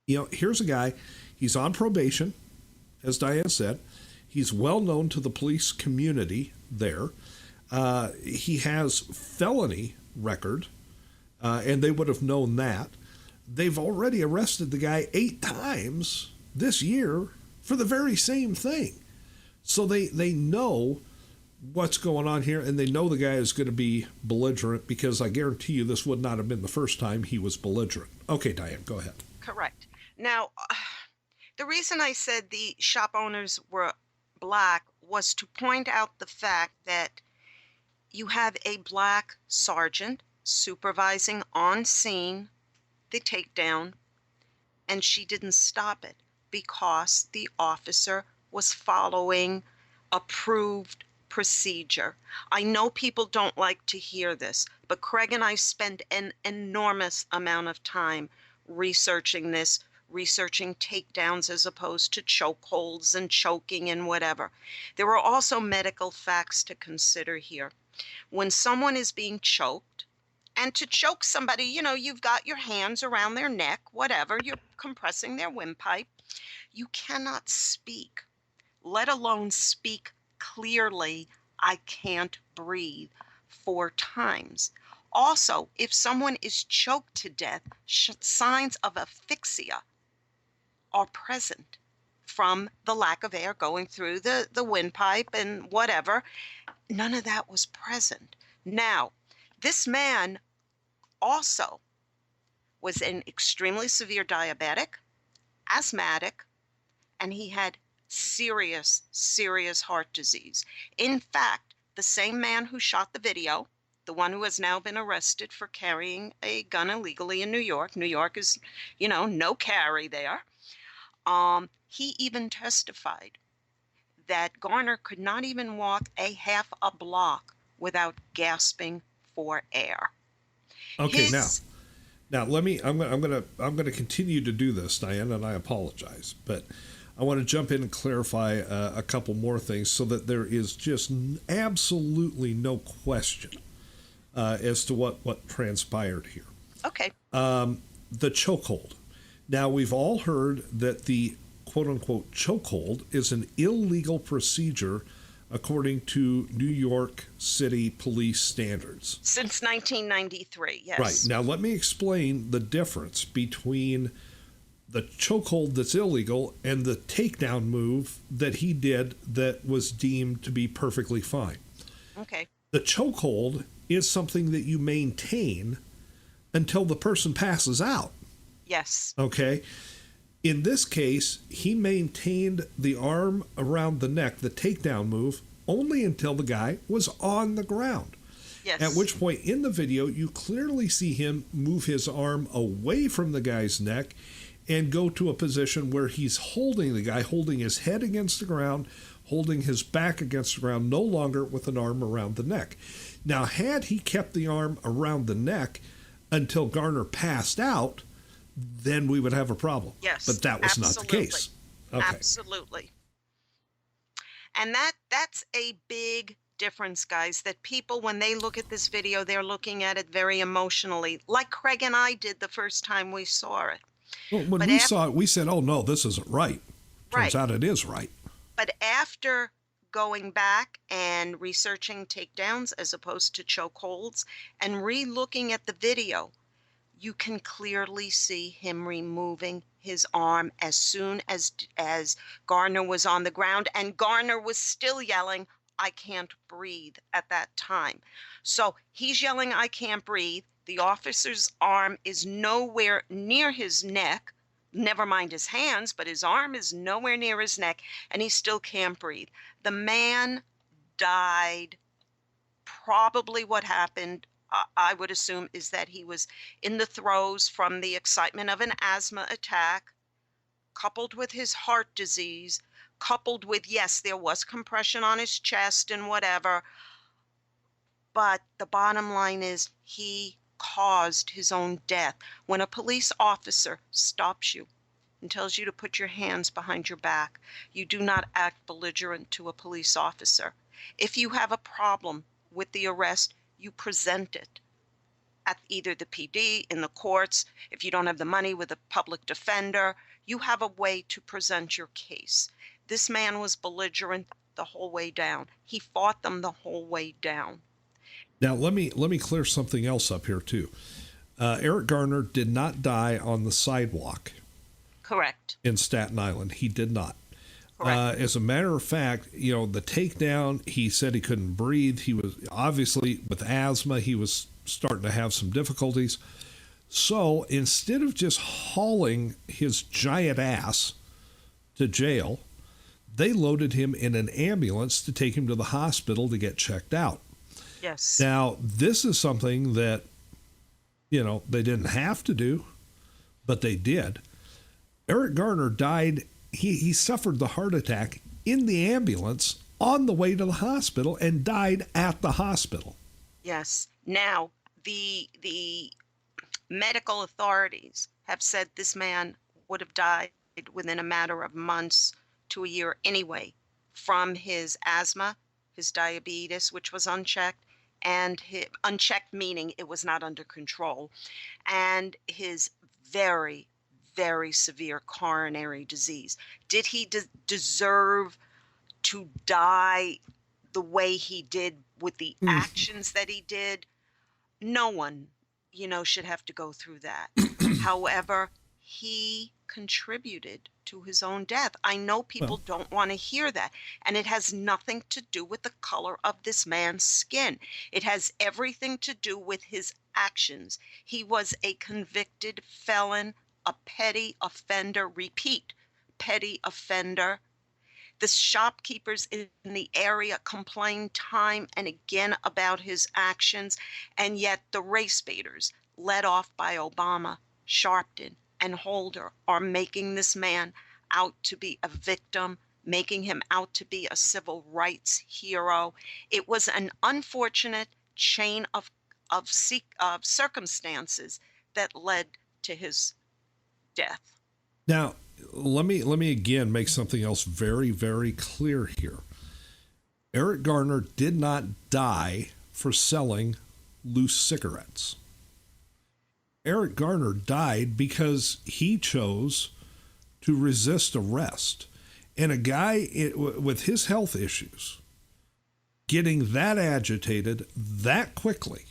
here's a guy, he's on probation, as Diane said. He's well known to the police community there. He has felony record, and they would have known that. They've already arrested the guy 8 times this year for the very same thing. So they know what's going on here, and they know the guy is going to be belligerent, because I guarantee you this would not have been the first time he was belligerent. Okay, Diane, go ahead. Correct. Now, the reason I said the shop owners were black was to point out the fact that you have a black sergeant supervising on scene the takedown, and she didn't stop it because the officer was following approved procedure. I know people don't like to hear this, but Craig and I spent an enormous amount of time researching this, researching takedowns as opposed to chokeholds and choking and whatever. There are also medical facts to consider here. When someone is being choked, and to choke somebody, you've got your hands around their neck, whatever, you're compressing their windpipe. You cannot speak, let alone speak clearly, I can't breathe 4 times. Also, if someone is choked to death, signs of asphyxia are present from the lack of air going through the windpipe and whatever. None of that was present. Now, this man also was an extremely severe diabetic, asthmatic, and he had serious, serious heart disease. In fact, the same man who shot the video, the one who has now been arrested for carrying a gun illegally in New York. New York is, no carry there. He even testified that Garner could not even walk a half a block without gasping for air. Okay, now let me. I'm going to continue to do this, Diane, and I apologize, but I want to jump in and clarify a couple more things so that there is just absolutely no question as to what transpired here. Okay. The chokehold. Now, we've all heard that the quote-unquote chokehold is an illegal procedure according to New York City police standards. Since 1993, yes. Right. Now, let me explain the difference between the chokehold that's illegal and the takedown move that he did that was deemed to be perfectly fine. Okay. The chokehold is something that you maintain until the person passes out. Yes. Okay. In this case, he maintained the arm around the neck, the takedown move, only until the guy was on the ground. Yes. At which point in the video, you clearly see him move his arm away from the guy's neck and go to a position where he's holding the guy, holding his head against the ground, holding his back against the ground, no longer with an arm around the neck. Now, had he kept the arm around the neck until Garner passed out, then we would have a problem. Yes. But that was not the case. Okay. Absolutely. And that's a big difference, guys, that people, when they look at this video, they're looking at it very emotionally, like Craig and I did the first time we saw it. Well, when we saw it, we said, oh, no, this isn't right. Turns out it is right. But after going back and researching takedowns as opposed to chokeholds and re-looking at the video, you can clearly see him removing his arm as soon as Garner was on the ground, and Garner was still yelling, "I can't breathe," at that time. So he's yelling, "I can't breathe." The officer's arm is nowhere near his neck, never mind his hands, but his arm is nowhere near his neck, and he still can't breathe. The man died. Probably what happened, I would assume, is that he was in the throes from the excitement of an asthma attack, coupled with his heart disease, coupled with, yes, there was compression on his chest and whatever, but the bottom line is he caused his own death. When a police officer stops you and tells you to put your hands behind your back, you do not act belligerent to a police officer. If you have a problem with the arrest, you present it at either the PD, in the courts. If you don't have the money, with a public defender, you have a way to present your case. This man was belligerent the whole way down. He fought them the whole way down. Now, let me clear something else up here, too. Eric Garner did not die on the sidewalk. Correct. In Staten Island. He did not. Correct. As a matter of fact, the takedown, he said he couldn't breathe. He was obviously, with asthma, he was starting to have some difficulties. So instead of just hauling his giant ass to jail, they loaded him in an ambulance to take him to the hospital to get checked out. Yes. Now, this is something that, they didn't have to do, but they did. Eric Garner died. He suffered the heart attack in the ambulance on the way to the hospital and died at the hospital. Yes. Now, the medical authorities have said this man would have died within a matter of months to a year anyway, from his asthma, his diabetes, which was unchecked, and unchecked meaning it was not under control, and his very, very severe coronary disease. Did he deserve to die the way he did with the actions that he did? No one, should have to go through that. However, he contributed to his own death. I know people don't want to hear that, and it has nothing to do with the color of this man's skin. It has everything to do with his actions. He was a convicted felon, a petty offender, repeat, petty offender. The shopkeepers in the area complained time and again about his actions, and yet the race baiters, led off by Obama, Sharpton, and Holder, are making this man out to be a victim, making him out to be a civil rights hero. It was an unfortunate chain of circumstances that led to his death. Now, let me again make something else very, very clear here. Eric Garner did not die for selling loose cigarettes. Eric Garner died because he chose to resist arrest. And a guy with his health issues getting that agitated that quickly,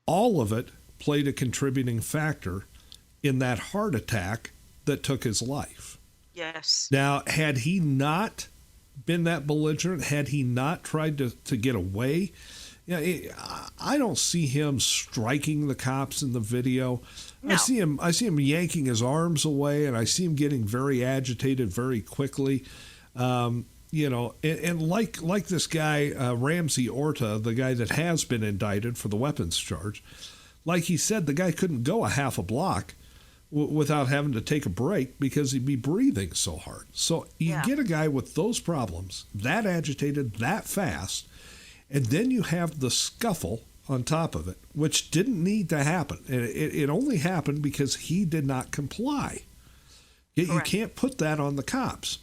all of it played a contributing factor in that heart attack that took his life. Yes. Now, had he not been that belligerent, had he not tried to get away, I don't see him striking the cops in the video. No. I see him yanking his arms away, and I see him getting very agitated very quickly. You know, and like this guy, Ramsey Orta, the guy that has been indicted for the weapons charge, like he said, the guy couldn't go a half a block without having to take a break because he'd be breathing so hard. So you get a guy with those problems, that agitated, that fast, and then you have the scuffle on top of it, which didn't need to happen. It only happened because he did not comply. You can't put that on the cops.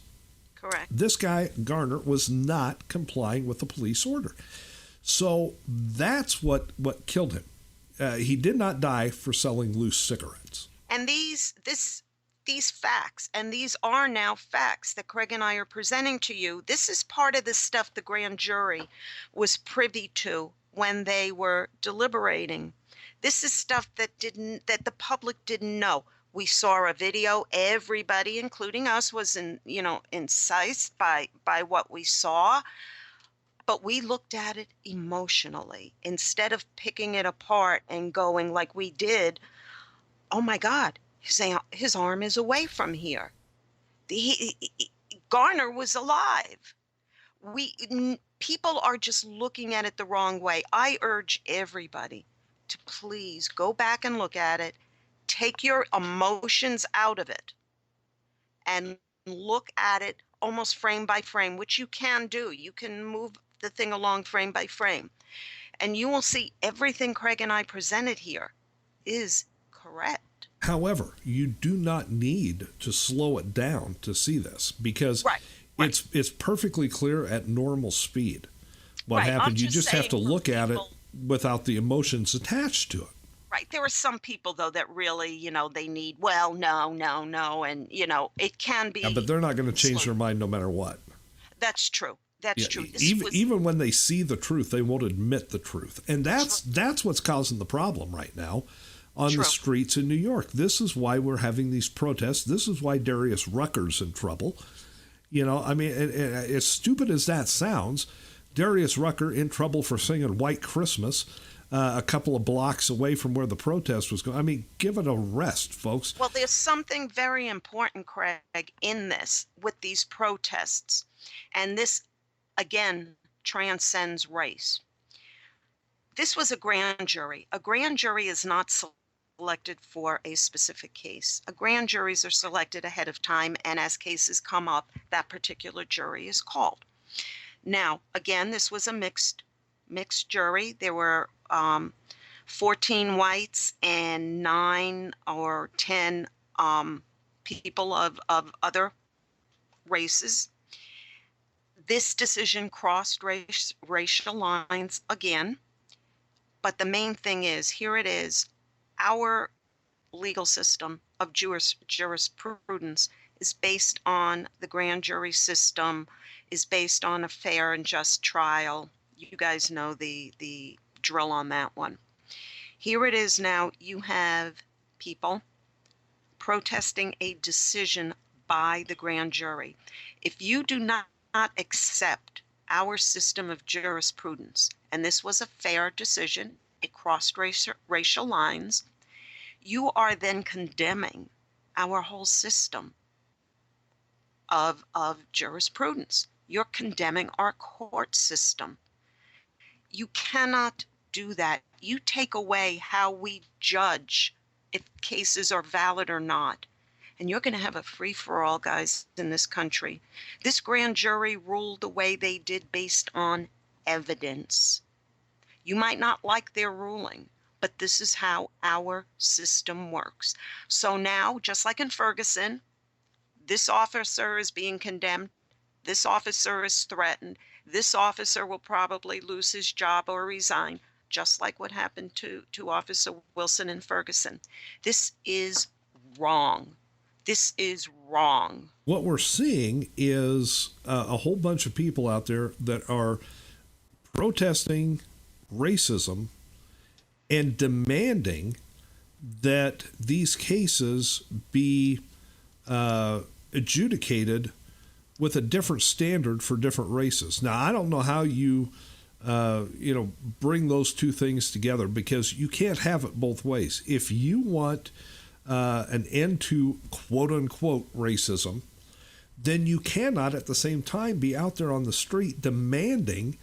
Correct. This guy, Garner, was not complying with the police order. So that's what killed him. He did not die for selling loose cigarettes. And these facts, and these are now facts that Craig and I are presenting to you. This is part of the stuff the grand jury was privy to when they were deliberating. This is stuff that the public didn't know. We saw a video. Everybody, including us, was incised by what we saw. But we looked at it emotionally instead of picking it apart and going like we did. Oh my God, his arm is away from here. Garner was alive. People are just looking at it the wrong way. I urge everybody to please go back and look at it. Take your emotions out of it and look at it almost frame by frame, which you can do. You can move the thing along frame by frame, and you will see everything Craig and I presented here is correct. However, you do not need to slow it down to see this because it's perfectly clear at normal speed what happened. You just have to look at it without the emotions attached to it. Right. There are some people, though, that really, they need, no. And, it can be. Yeah, but they're not going to change their mind no matter what. That's true. That's true. Even when they see the truth, they won't admit the truth. And that's what's causing the problem right now on the streets in New York. This is why we're having these protests. This is why Darius Rucker's in trouble. I mean, as stupid as that sounds, Darius Rucker in trouble for singing White Christmas a couple of blocks away from where the protest was going. I mean, give it a rest, folks. Well, there's something very important, Craig, in this with these protests. And this, again, transcends race. This was a grand jury. A grand jury is not selected for a specific case. Grand juries are selected ahead of time, and as cases come up, that particular jury is called. Now, again, this was a mixed jury. There were 14 whites and 9 or 10 people of other races. This decision crossed racial lines again. But the main thing is, here it is, our legal system of jurisprudence is based on the grand jury system, is based on a fair and just trial. You guys know the drill on that one. Here it is now, you have people protesting a decision by the grand jury. If you do not accept our system of jurisprudence, and this was a fair decision, it crossed racial lines, you are then condemning our whole system of jurisprudence. You're condemning our court system. You cannot do that. You take away how we judge if cases are valid or not. And you're going to have a free-for-all, guys, in this country. This grand jury ruled the way they did based on evidence. You might not like their ruling, but this is how our system works. So now, just like in Ferguson, this officer is being condemned. This officer is threatened. This officer will probably lose his job or resign, just like what happened to Officer Wilson in Ferguson. This is wrong. This is wrong. What we're seeing is a whole bunch of people out there that are protesting racism and demanding that these cases be adjudicated with a different standard for different races. Now, I don't know how you bring those two things together, because you can't have it both ways. If you want an end to quote-unquote racism, then you cannot at the same time be out there on the street demanding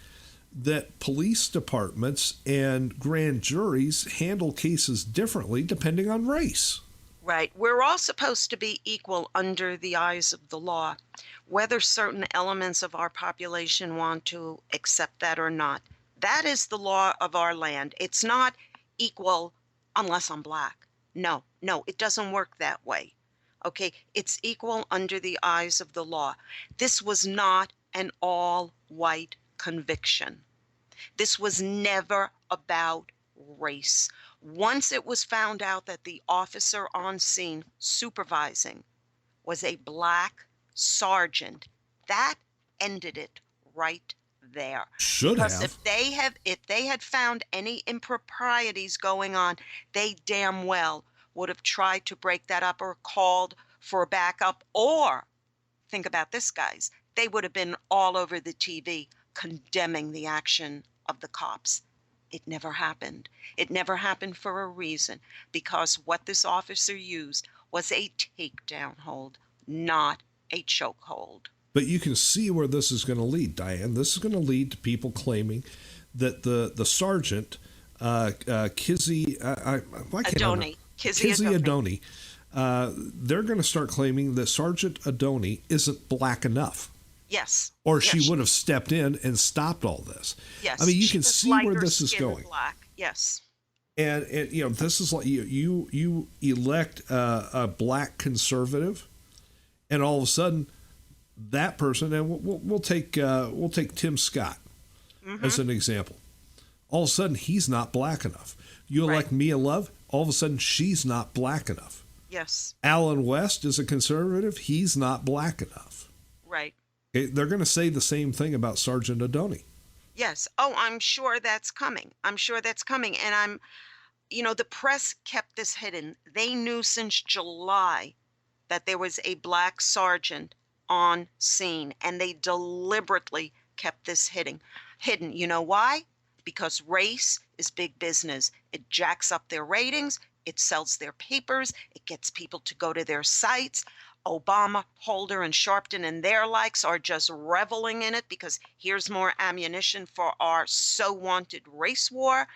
that police departments and grand juries handle cases differently depending on race. Right. We're all supposed to be equal under the eyes of the law, whether certain elements of our population want to accept that or not. That is the law of our land. It's not equal unless I'm black. No, it doesn't work that way. Okay, it's equal under the eyes of the law. This was not an all-white conviction. This was never about race. Once it was found out that the officer on scene supervising was a black sergeant, that ended it right there. Because if they had found any improprieties going on, they damn well would have tried to break that up or called for backup. Or, think about this, guys, they would have been all over the TV condemning the action of the cops. It never happened. It never happened for a reason, because what this officer used was a takedown hold, not a chokehold. But you can see where this is going to lead, Diane. This is going to lead to people claiming that the sergeant, Kizzy Adoni, they're going to start claiming that Sergeant Adoni isn't black enough. Yes. Or she would have stepped in and stopped all this. Yes. I mean, you can see where this is going. Black. Yes. And this is like you elect a black conservative, and all of a sudden, that person, and we'll take Tim Scott as an example. All of a sudden, he's not black enough. You elect Mia Love, all of a sudden, she's not black enough. Yes. Alan West is a conservative. He's not black enough. Right. Okay, they're going to say the same thing about Sergeant Adoni. Yes. Oh, I'm sure that's coming. And the press kept this hidden. They knew since July that there was a black sergeant on scene, and they deliberately kept this hidden. You know why? Because race is big business. It jacks up their ratings. It sells their papers. It gets people to go to their sites. Obama, Holder, and Sharpton and their likes are just reveling in it, because here's more ammunition for our so-wanted race war.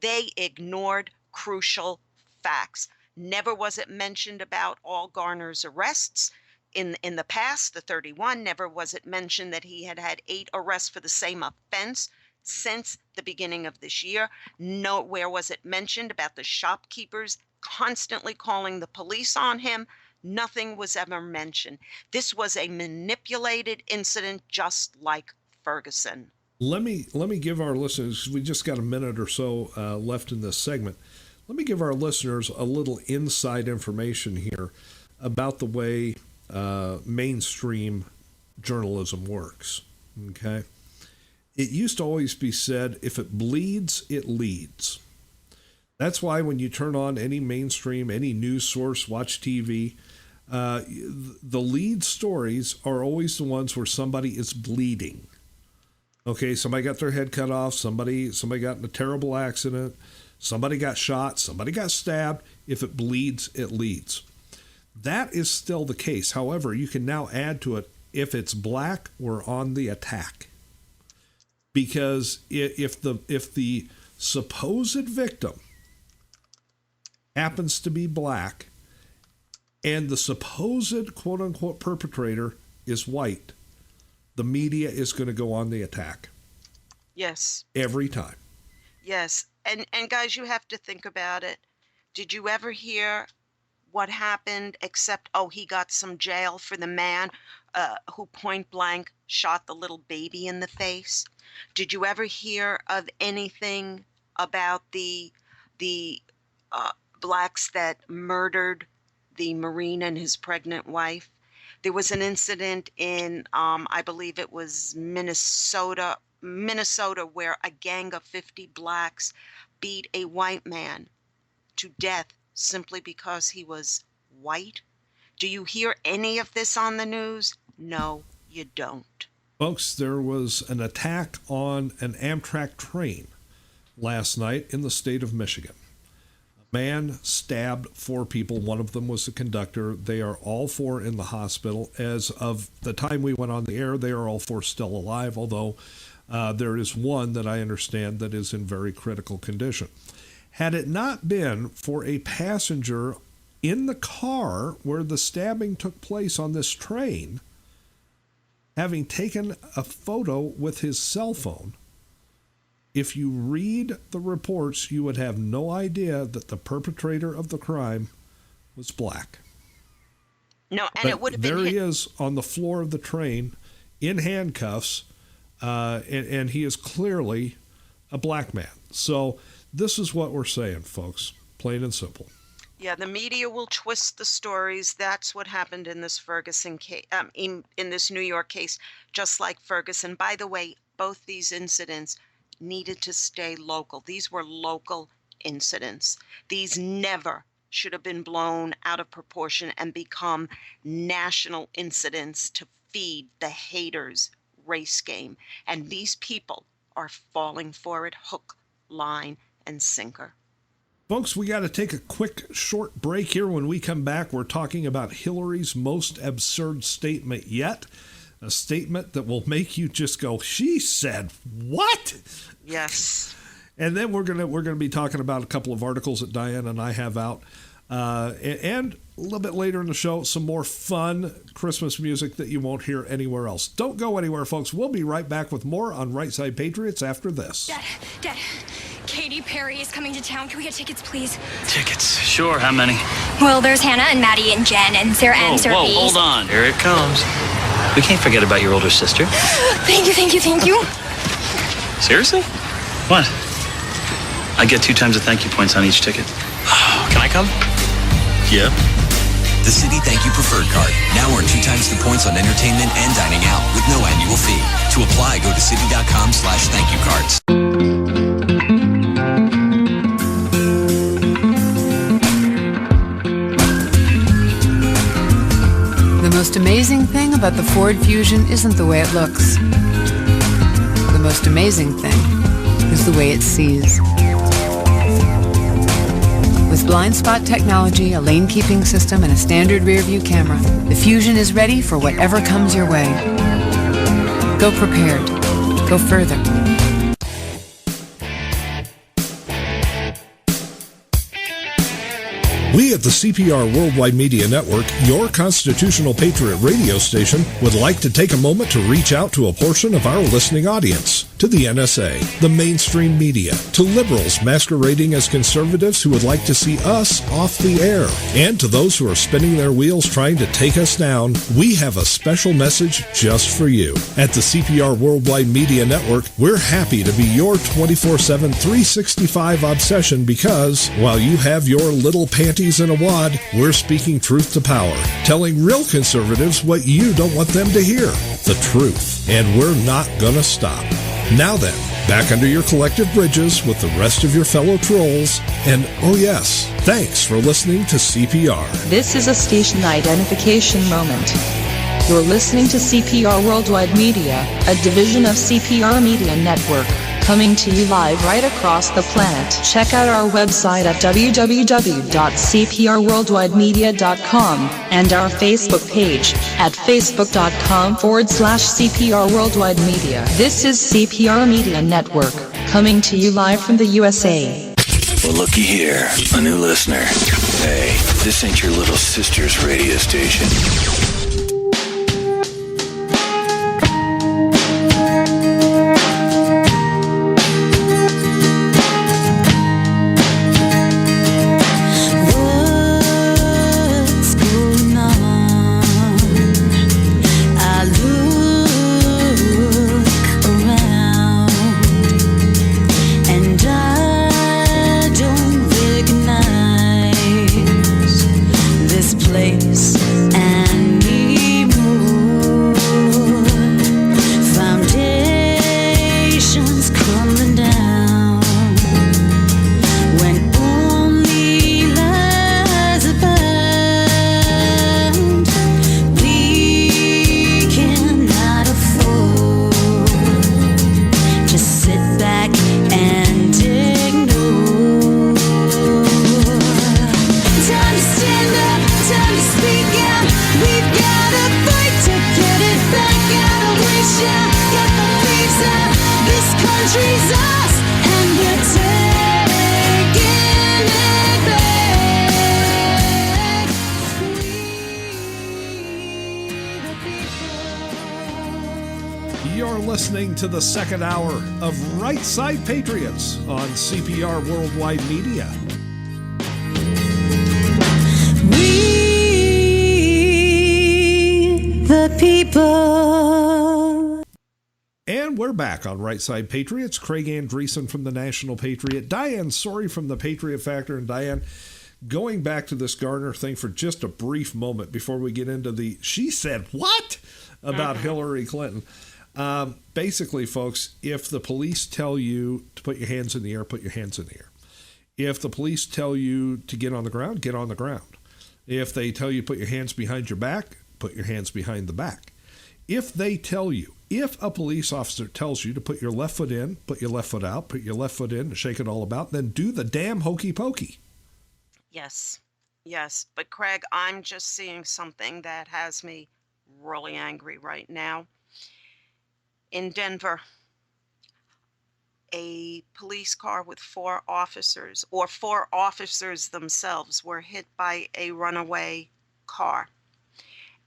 They ignored crucial facts. Never was it mentioned about all Garner's arrests. In the past, the 31, never was it mentioned that he had had 8 arrests for the same offense since the beginning of this year. Nowhere was it mentioned about the shopkeepers constantly calling the police on him. Nothing was ever mentioned. This was a manipulated incident, just like Ferguson. Let me give our listeners, we just got a minute or so left in this segment. Let me give our listeners a little inside information here about the way mainstream journalism works. Okay? It used to always be said, if it bleeds, it leads. That's why when you turn on any mainstream, any news source, watch TV, the lead stories are always the ones where somebody is bleeding. Okay, somebody got their head cut off, somebody got in a terrible accident, somebody got shot, somebody got stabbed. If it bleeds, it leads. That is still the case. However, you can now add to it, if it's black, we're on the attack. Because if the supposed victim happens to be black and the supposed quote-unquote perpetrator is white, the media is going to go on the attack. Yes. Every time. Yes. And guys, you have to think about it. Did you ever hear what happened, except, he got some jail for the man who point blank shot the little baby in the face? Did you ever hear of anything about the blacks that murdered the Marine and his pregnant wife? There was an incident in, I believe it was Minnesota, where a gang of 50 blacks beat a white man to death simply because he was white. Do you hear any of this on the news? No, you don't. Folks, there was an attack on an Amtrak train last night in the state of Michigan. A man stabbed 4 people. One of them was the conductor. They are all 4 in the hospital. As of the time we went on the air, they are all 4 still alive, although there is one that I understand that is in very critical condition. Had it not been for a passenger in the car where the stabbing took place on this train, having taken a photo with his cell phone, if you read the reports, you would have no idea that the perpetrator of the crime was black. No, and but it would have been there he is on the floor of the train in handcuffs, and he is clearly a black man. So this is what we're saying, folks, plain and simple. Yeah, the media will twist the stories. That's what happened in this Ferguson case, in this New York case, just like Ferguson. By the way, both these incidents needed to stay local. These were local incidents. These never should have been blown out of proportion and become national incidents to feed the haters' race game. And these people are falling for it hook, line, and sinker. Folks, we got to take a quick short break here. When we come back, we're talking about Hillary's most absurd statement yet. A statement that will make you just go, she said what? Yes. And then we're gonna be talking about a couple of articles that Diane and I have out. And a little bit later in the show, some more fun Christmas music that you won't hear anywhere else. Don't go anywhere, folks. We'll be right back with more on Right Side Patriots after this. Dad, Katy Perry is coming to town. Can we get tickets, please? Tickets? Sure, how many? Well, there's Hannah and Maddie and Jen and Sarah and Sarah. Whoa, hold on. Here it comes. We can't forget about your older sister. Thank you. Seriously? What? I get 2 times the thank you points on each ticket. Can I come? Yeah. The City Thank You Preferred Card. Now earn 2 times the points on entertainment and dining out with no annual fee. To apply, go to city.com/thankyoucards. The most amazing thing about the Ford Fusion isn't the way it looks. The most amazing thing is the way it sees. With blind spot technology, a lane keeping system, and a standard rear view camera, the Fusion is ready for whatever comes your way. Go prepared. Go further. We at the CPR Worldwide Media Network, your constitutional patriot radio station, would like to take a moment to reach out to a portion of our listening audience, to the NSA, the mainstream media, to liberals masquerading as conservatives who would like to see us off the air, and to those who are spinning their wheels trying to take us down. We have a special message just for you. At the CPR Worldwide Media Network, we're happy to be your 24/7, 365 obsession because, while you have your little panties in a wad, we're speaking truth to power, telling real conservatives what you don't want them to hear, the truth, and we're not gonna stop. Now then, back under your collective bridges with the rest of your fellow trolls, and oh yes, thanks for listening to CPR. This is a station identification moment. You're listening to CPR Worldwide Media, a division of CPR Media Network, coming to you live right across the planet. Check out our website at www.cprworldwidemedia.com and our Facebook page at facebook.com/CPR Worldwide Media. This is CPR Media Network, coming to you live from the USA. Well, looky here, a new listener. Hey, this ain't your little sister's radio station. And listening to the second hour of Right Side Patriots on CPR Worldwide Media. We, the people. And we're back on Right Side Patriots. Craig Andreessen from the National Patriot. Diane Sorry from the Patriot Factor. And Diane, going back to this Garner thing for just a brief moment before we get into the she said what about Hillary Clinton. Basically, folks, if the police tell you to put your hands in the air, put your hands in the air. If the police tell you to get on the ground, get on the ground. If they tell you to put your hands behind your back, put your hands behind the back. If they tell you, if a police officer tells you to put your left foot in, put your left foot out, put your left foot in, and shake it all about, then do the damn hokey pokey. Yes. Yes. But Craig, I'm just seeing something that has me really angry right now. In Denver, a police car with four officers themselves were hit by a runaway car.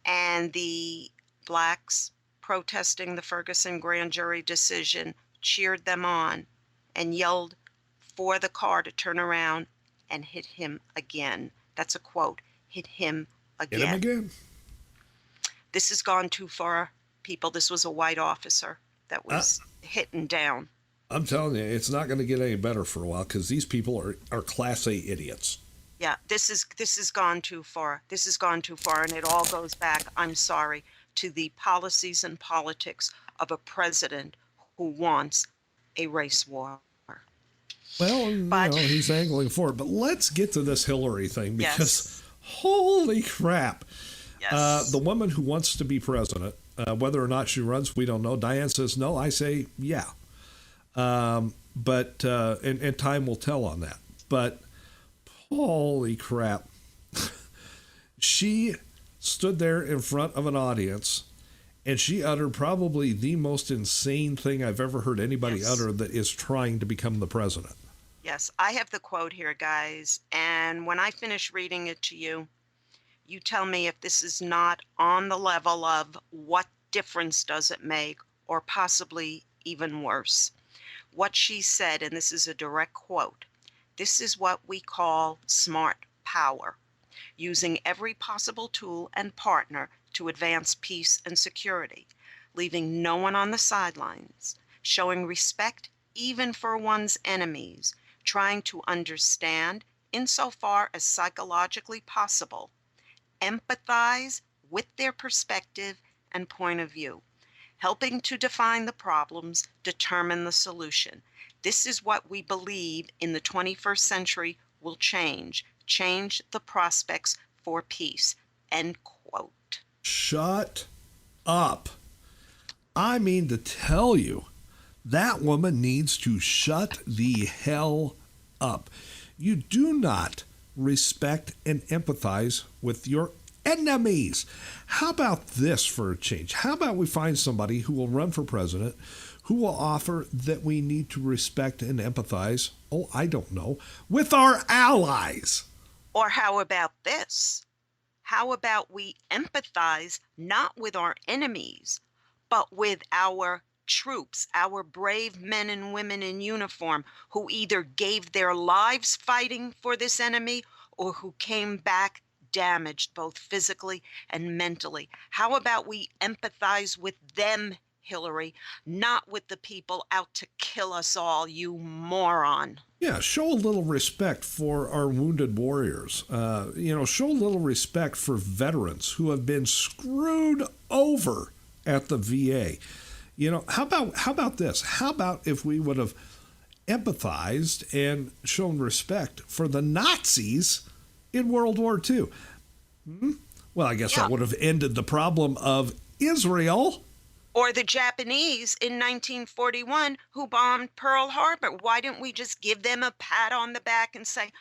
And the blacks protesting the Ferguson grand jury decision cheered them on and yelled for the car to turn around and hit him again. That's a quote. Hit him again. Hit him again. This has gone too far, people. This was a white officer that was hitting down. I'm telling you, it's not going to get any better for a while because these people are Class A idiots. Yeah, this has gone too far. This has gone too far, and it all goes back, I'm sorry, to the policies and politics of a president who wants a race war. Well, he's angling for it. But let's get to this Hillary thing because holy crap. Yes. The woman who wants to be president, whether or not she runs, we don't know. Diane says no. I say yeah. But time will tell on that. But holy crap. She stood there in front of an audience and she uttered probably the most insane thing I've ever heard anybody utter that is trying to become the president. Yes, I have the quote here, guys. And when I finish reading it to you, you tell me if this is not on the level of what difference does it make, or possibly even worse. What she said, and this is a direct quote, "This is what we call smart power, using every possible tool and partner to advance peace and security, leaving no one on the sidelines, showing respect even for one's enemies, trying to understand, insofar as psychologically possible, empathize with their perspective and point of view, helping to define the problems, determine the solution. This is what we believe in the 21st century will change the prospects for peace." End quote. Shut up. I mean to tell you, that woman needs to shut the hell up. You do not respect and empathize with your enemies. How about this for a change? How about we find somebody who will run for president, who will offer that we need to respect and empathize, with our allies? Or how about this? How about we empathize not with our enemies, but with our troops, our brave men and women in uniform who either gave their lives fighting for this enemy or who came back damaged both physically and mentally? How about we empathize with them, Hillary, not with the people out to kill us all, you moron? Yeah, show a little respect for our wounded warriors. Show a little respect for veterans who have been screwed over at the VA. How about this? How about if we would have empathized and shown respect for the Nazis in World War II? Well, I guess that would have ended the problem of Israel. Or the Japanese in 1941 who bombed Pearl Harbor. Why didn't we just give them a pat on the back and say,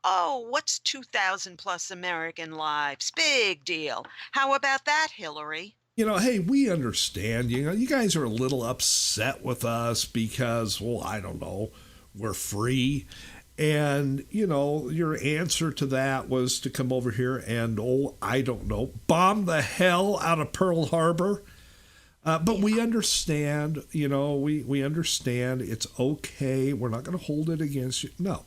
oh, what's 2,000 plus American lives? Big deal. How about that, Hillary? Hey, we understand. You guys are a little upset with us because, we're free. And, your answer to that was to come over here and, bomb the hell out of Pearl Harbor. But we understand, we understand it's okay. We're not going to hold it against you. No,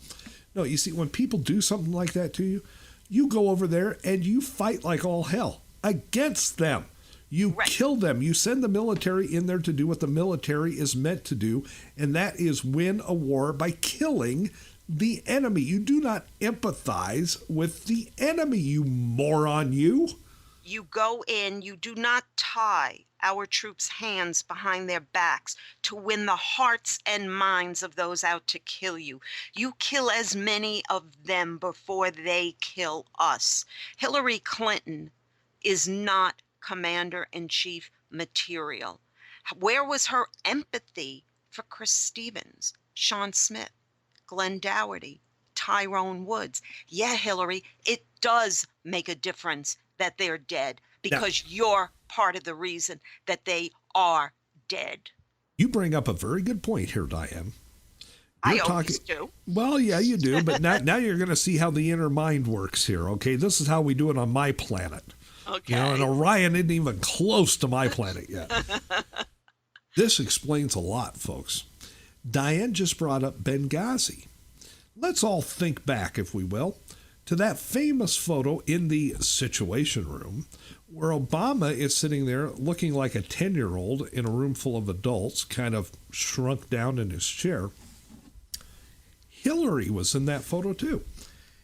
you see, when people do something like that to you, you go over there and you fight like all hell against them. You kill them. You send the military in there to do what the military is meant to do, and that is win a war by killing the enemy. You do not empathize with the enemy, you moron, you. You go in, you do not tie our troops' hands behind their backs to win the hearts and minds of those out to kill you. You kill as many of them before they kill us. Hillary Clinton is not commander-in-chief material. Where was her empathy for Chris Stevens, Sean Smith, Glenn Dougherty, Tyrone Woods? Yeah, Hillary, it does make a difference that they're dead because you're part of the reason that they are dead. You bring up a very good point here, Diane. I always do. Well, yeah, you do, but now you're going to see how the inner mind works here, okay? This is how we do it on my planet. Okay. And Orion isn't even close to my planet yet. This explains a lot, folks. Diane just brought up Benghazi. Let's all think back, if we will, to that famous photo in the Situation Room where Obama is sitting there looking like a 10-year-old in a room full of adults, kind of shrunk down in his chair. Hillary was in that photo too.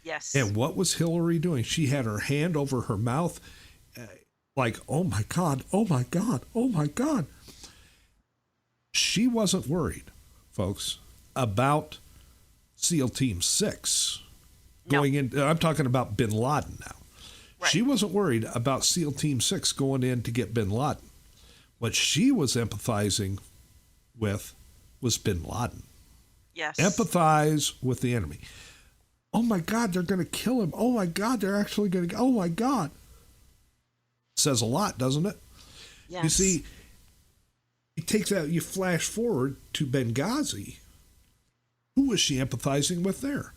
Yes. And what was Hillary doing? She had her hand over her mouth like, oh my God, oh my God, oh my God. She wasn't worried, folks, about SEAL Team 6 going in. I'm talking about bin Laden now. Right. She wasn't worried about SEAL Team 6 going in to get bin Laden. What she was empathizing with was bin Laden. Yes. Empathize with the enemy. Oh my God, they're going to kill him. Oh my God, they're actually going to. Oh my God. Says a lot, doesn't it? Yes. You see, you take that, you flash forward to Benghazi. Who was she empathizing with there?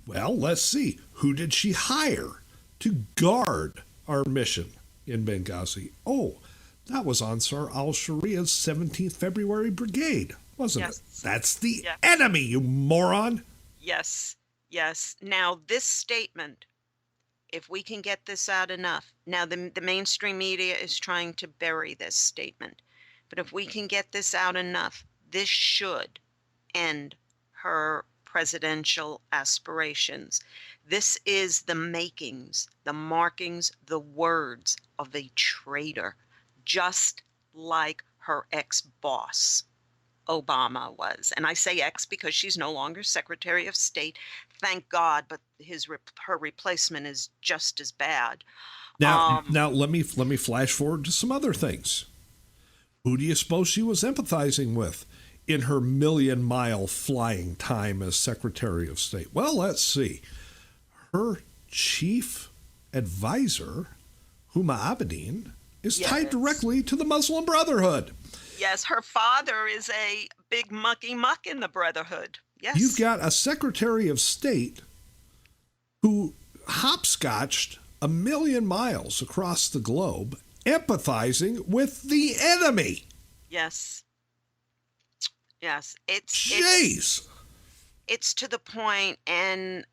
Well, let's see. Who did she hire to guard our mission in Benghazi? Oh, that was Ansar al-Sharia's 17th February Brigade, wasn't it? That's the enemy, you moron. Yes, yes. Now, this statement, if we can get this out enough, now the mainstream media is trying to bury this statement, but if we can get this out enough, this should end her presidential aspirations. This is the makings, the markings, the words of a traitor, just like her ex-boss, Obama, was. And I say ex because she's no longer Secretary of State. Thank God, but her replacement is just as bad. Now let me flash forward to some other things. Who do you suppose she was empathizing with in her million-mile flying time as Secretary of State? Well, let's see. Her chief advisor, Huma Abedin, is tied directly to the Muslim Brotherhood. Yes, her father is a big mucky muck in the Brotherhood. Yes. You've got a Secretary of State who hopscotched 1 million miles across the globe, empathizing with the enemy. Yes. Yes. Jeez. It's to the point, and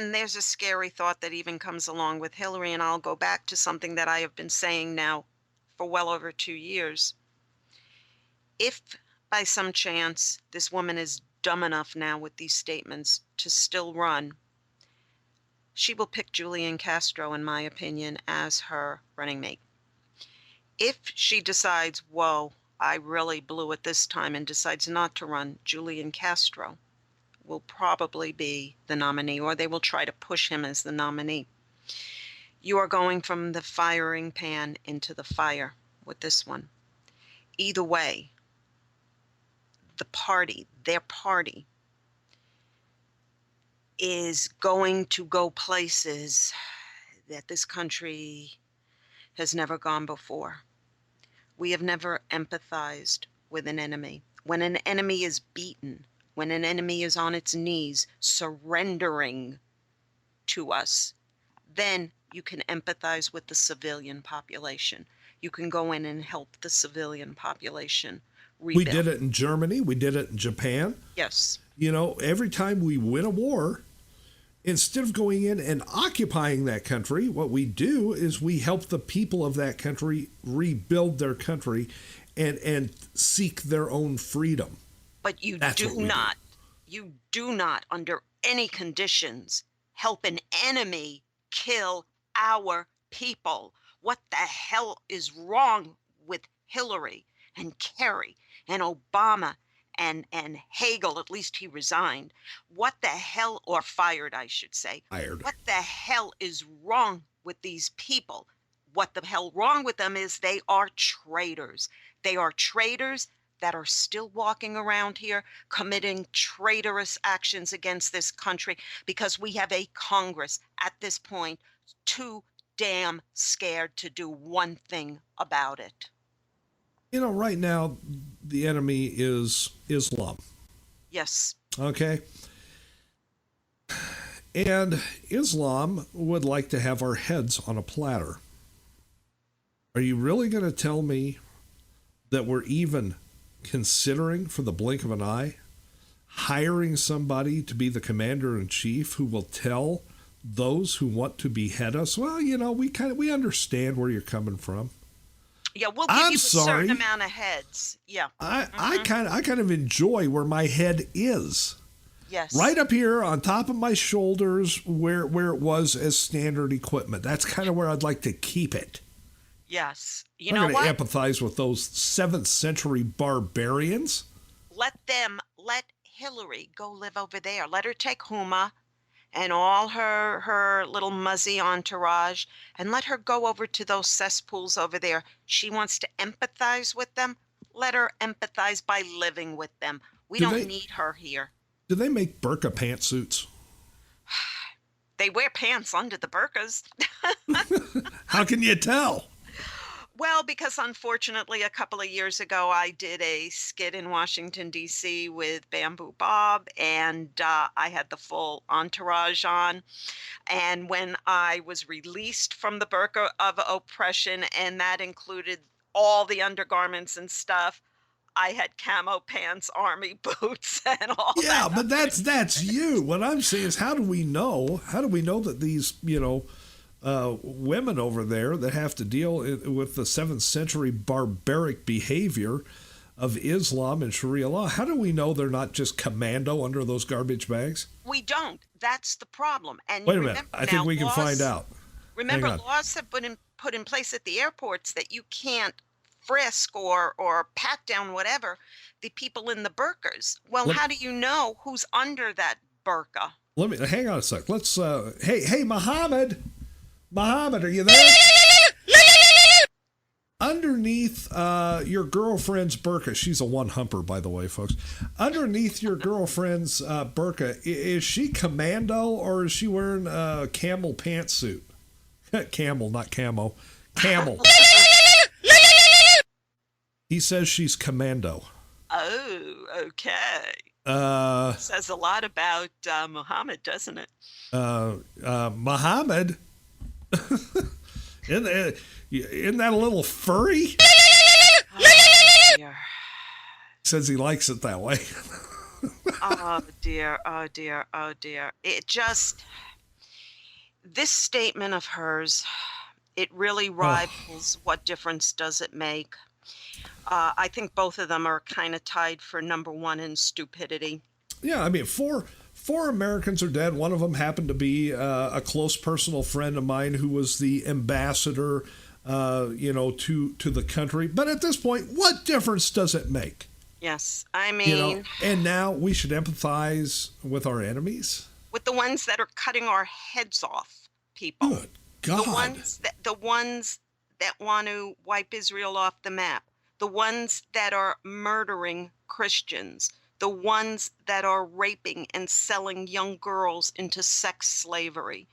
there's a scary thought that even comes along with Hillary, and I'll go back to something that I have been saying now for well over 2 years. If by some chance this woman is dumb enough now with these statements to still run, she will pick Julian Castro, in my opinion, as her running mate. If she decides, whoa, I really blew it this time, and decides not to run, Julian Castro will probably be the nominee, or they will try to push him as the nominee. You are going from the firing pan into the fire with this one. Either way, their party, is going to go places that this country has never gone before. We have never empathized with an enemy. When an enemy is beaten, when an enemy is on its knees surrendering to us, then you can empathize with the civilian population. you can go in and help the civilian population rebuild. We did it in Germany. We did it in Japan. Yes. Every time we win a war, instead of going in and occupying that country, what we do is we help the people of that country rebuild their country and seek their own freedom. But you do not, under any conditions, help an enemy kill our people. What the hell is wrong with Hillary and Kerry and Obama and Hagel? At least he resigned. What the hell, or fired, I should say. Fired. What the hell is wrong with these people? What the hell wrong with them is they are traitors. They are traitors that are still walking around here committing traitorous actions against this country because we have a Congress at this point too damn scared to do one thing about it. Right now, the enemy is Islam. Yes. Okay. And Islam would like to have our heads on a platter. Are you really going to tell me that we're even considering, for the blink of an eye, hiring somebody to be the commander-in-chief who will tell those who want to behead us, well, we understand where you're coming from. Yeah, we'll give you a certain amount of heads. Yeah. I kind of enjoy where my head is. Yes. Right up here on top of my shoulders where it was as standard equipment. That's kind of where I'd like to keep it. Yes. I'm going to empathize with those 7th century barbarians. Let Hillary go live over there. Let her take Huma and all her little muzzy entourage, and let her go over to those cesspools over there. She wants to empathize with them. Let her empathize by living with them. We don't need her here. Do they make burqa pantsuits? They wear pants under the burqas. How can you tell? Well, because unfortunately, a couple of years ago, I did a skit in Washington, D.C. with Bamboo Bob, and I had the full entourage on. And when I was released from the burqa of oppression, and that included all the undergarments and stuff, I had camo pants, army boots, and all that. Yeah, but that's you. What I'm saying is, how do we know that these, women over there that have to deal with the 7th century barbaric behavior of Islam and Sharia law, how do we know they're not just commando under those garbage bags? We don't. That's the problem. And wait a minute. I think we can find out. Remember, laws have been put in place at the airports that you can't frisk or pat down whatever the people in the burqas. Well, how do you know who's under that burqa? Hang on a sec. Let's hey Muhammad, are you there? Underneath your girlfriend's burqa, she's a one-humper, by the way, folks. Underneath your girlfriend's burqa, is she commando or is she wearing a camel pantsuit? Camel, not camo. Camel. He says she's commando. Oh, okay. Says a lot about Muhammad, doesn't it? Muhammad? Isn't that a little furry? Oh, dear. Says he likes it that way. Oh, dear. Oh, dear. Oh, dear. This statement of hers, it really rivals what difference does it make. I think both of them are kind of tied for number one in stupidity. Yeah, I mean, four Americans are dead. One of them happened to be a close personal friend of mine who was the ambassador, to the country. But at this point, what difference does it make? Yes, I mean... and now we should empathize with our enemies? With the ones that are cutting our heads off, people. Good God. The ones that want to wipe Israel off the map. The ones that are murdering Christians. The ones that are raping and selling young girls into sex slavery.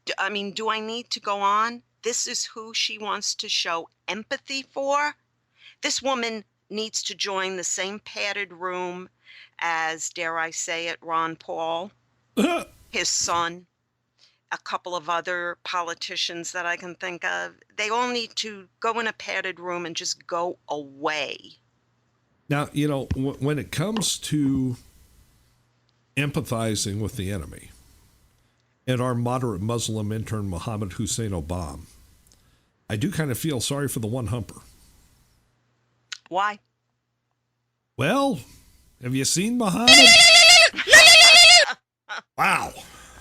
Do I need to go on? This is who she wants to show empathy for? This woman needs to join the same padded room as, dare I say it, Ron Paul, his son, a couple of other politicians that I can think of. They all need to go in a padded room and just go away. Now, when it comes to empathizing with the enemy and our moderate Muslim intern, Mohammed Hussein Obama, I do kind of feel sorry for the one humper. Why? Well, have you seen Mohammed? Wow.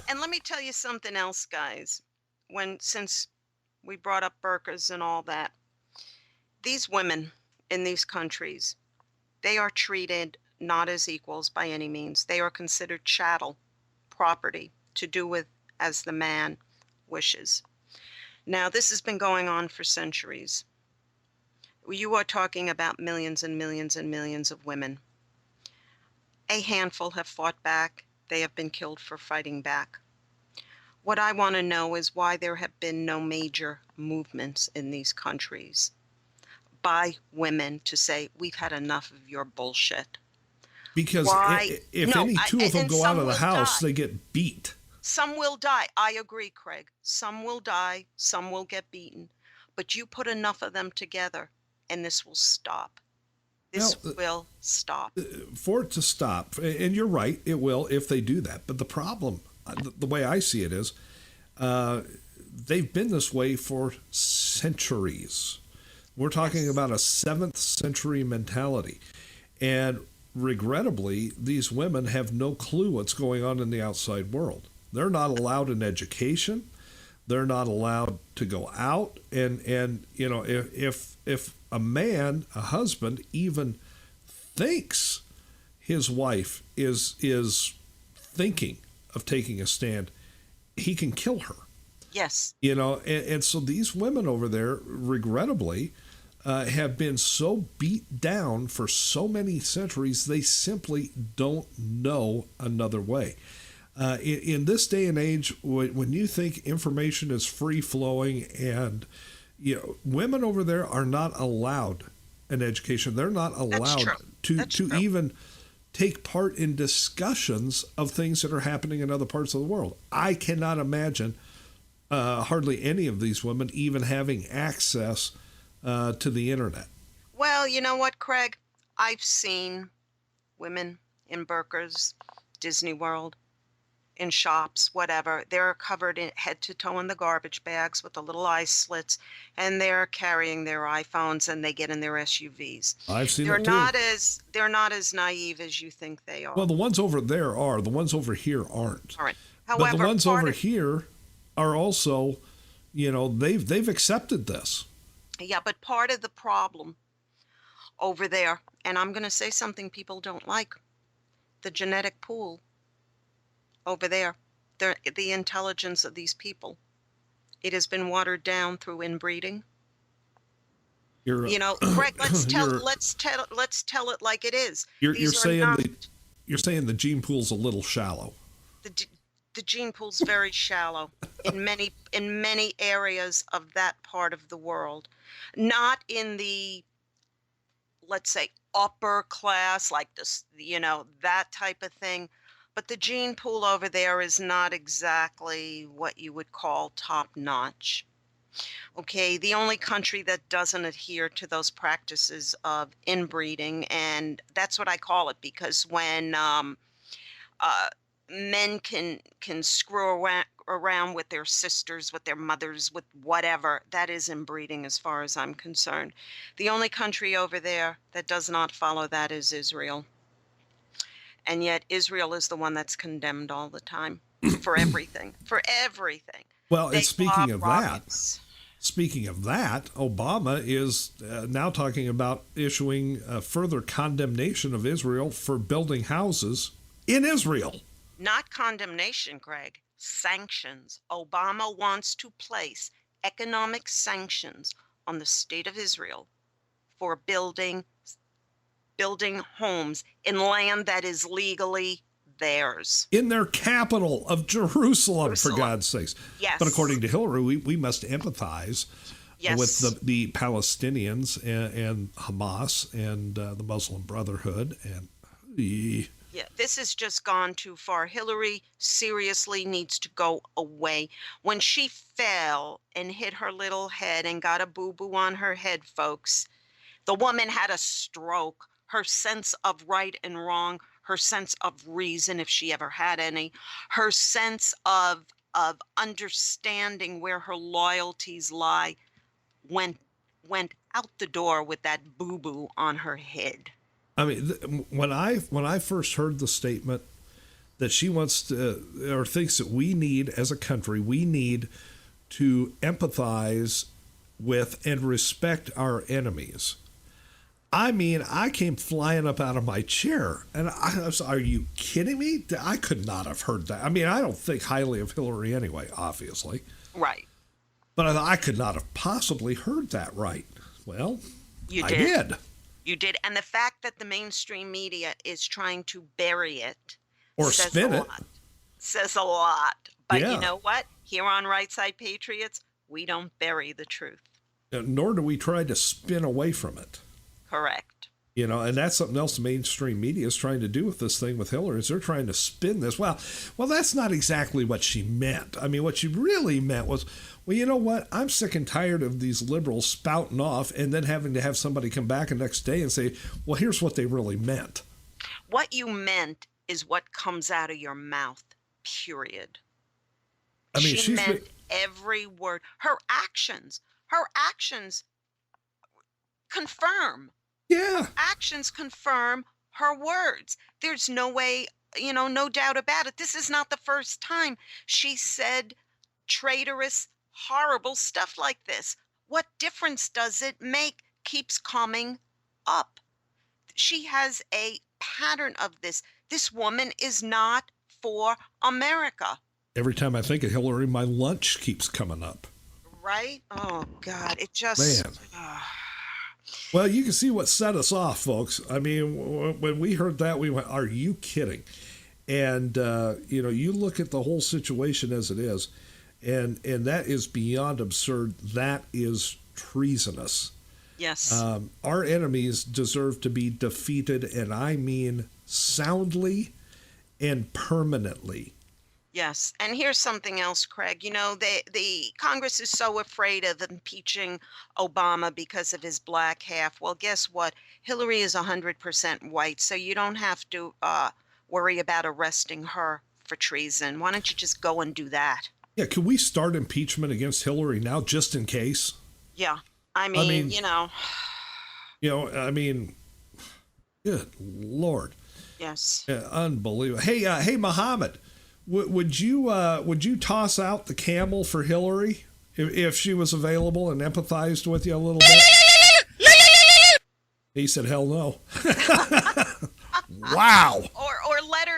And let me tell you something else, guys. Since we brought up burqas and all that, these women in these countries, they are treated not as equals by any means. They are considered chattel, property, to do with as the man wishes. Now, this has been going on for centuries. You are talking about millions and millions and millions of women. A handful have fought back. They have been killed for fighting back. What I want to know is why there have been no major movements in these countries by women to say, we've had enough of your bullshit. Because if any two of them go out of the house, they get beat. Some will die. I agree, Craig. Some will die. Some will get beaten. But you put enough of them together, and this will stop. This will stop. For it to stop, and you're right, it will if they do that. But the problem, the way I see it is, they've been this way for centuries. We're talking about a 7th century mentality. And regrettably, these women have no clue what's going on in the outside world. They're not allowed an education. They're not allowed to go out. And if a man, a husband, even thinks his wife is thinking of taking a stand, he can kill her. Yes. And so these women over there, regrettably, have been so beat down for so many centuries, they simply don't know another way. In this day and age, when you think information is free-flowing and women over there are not allowed an education. They're not allowed to even take part in discussions of things that are happening in other parts of the world. I cannot imagine hardly any of these women even having access to the internet. Well, you know what, Craig? I've seen women in burqas, Disney World, in shops, whatever. They're covered head to toe in the garbage bags with the little eye slits, and they're carrying their iPhones, and they get in their SUVs. I've seen they're that too. They're not as naive as you think they are. Well, the ones over there are. The ones over here aren't. All right. However, but the ones over here are also, they've accepted this. Yeah, but part of the problem over there, and I'm going to say something people don't like, the genetic pool over there, the intelligence of these people, it has been watered down through inbreeding. Craig, let's tell it like it is. You're saying the gene pool's a little shallow. The gene pool's very shallow in many areas of that part of the world. Not in the, let's say, upper class, like this, that type of thing. But the gene pool over there is not exactly what you would call top notch. Okay, the only country that doesn't adhere to those practices of inbreeding, and that's what I call it, because when men can screw around with their sisters, with their mothers, with whatever, that is inbreeding as far as I'm concerned. The only country over there that does not follow that is Israel. And yet Israel is the one that's condemned all the time for everything, Well, and speaking of that, Obama is now talking about issuing further condemnation of Israel for building houses in Israel. Not condemnation, Greg. Sanctions. Obama wants to place economic sanctions on the state of Israel for building homes in land that is legally theirs. In their capital of Jerusalem, for God's sakes. Yes. But according to Hilliary, we must empathize with the Palestinians and Hamas and the Muslim Brotherhood. And Yeah, this has just gone too far. Hillary seriously needs to go away. When she fell and hit her little head and got a boo-boo on her head, folks, the woman had a stroke. Her sense of right and wrong, her sense of reason, if she ever had any, her sense of understanding where her loyalties lie, went out the door with that boo-boo on her head. I mean, when I first heard the statement that she wants to, or thinks that we need, as a country, we need to empathize with and respect our enemies. I mean, I came flying up out of my chair, and I was, are you kidding me? I could not have heard that. I mean, I don't think highly of Hillary anyway, obviously. Right. But I could not have possibly heard that right. Well, You did. I did. You did. And the fact that the mainstream media is trying to bury it or spin it says a lot. But yeah. You know what? Here on Right Side Patriots, we don't bury the truth. Nor do we try to spin away from it. Correct. You know, and that's something else the mainstream media is trying to do with this thing with Hillary, is they're trying to spin this. Well, that's not exactly what she meant. I mean, what she really meant was, well, you know what? I'm sick and tired of these liberals spouting off and then having to have somebody come back the next day and say, well, here's what they really meant. What you meant is what comes out of your mouth, period. I mean, she meant every word. Her actions confirm. Yeah. Actions confirm her words. There's no way, no doubt about it. This is not the first time she said traitorous, horrible stuff like this. What difference does it make? Keeps coming up. She has a pattern of this. This woman is not for America. Every time I think of Hillary, my lunch keeps coming up. Right? Oh, God. It just... Man. Well, you can see what set us off, folks. I mean, when we heard that, we went, are you kidding? And, you look at the whole situation as it is, and that is beyond absurd. That is treasonous. Yes. Our enemies deserve to be defeated, and I mean soundly and permanently. Yes. And here's something else, Craig. The Congress is so afraid of impeaching Obama because of his black half. Well, guess what? Hillary is 100% white, so you don't have to worry about arresting her for treason. Why don't you just go and do that? Yeah, can we start impeachment against Hillary now just in case? Yeah. I mean, good Lord. Yes. Unbelievable. Hey, Muhammad. Would you toss out the camel for Hillary if she was available and empathized with you a little bit? He said, "Hell no." Wow. Or let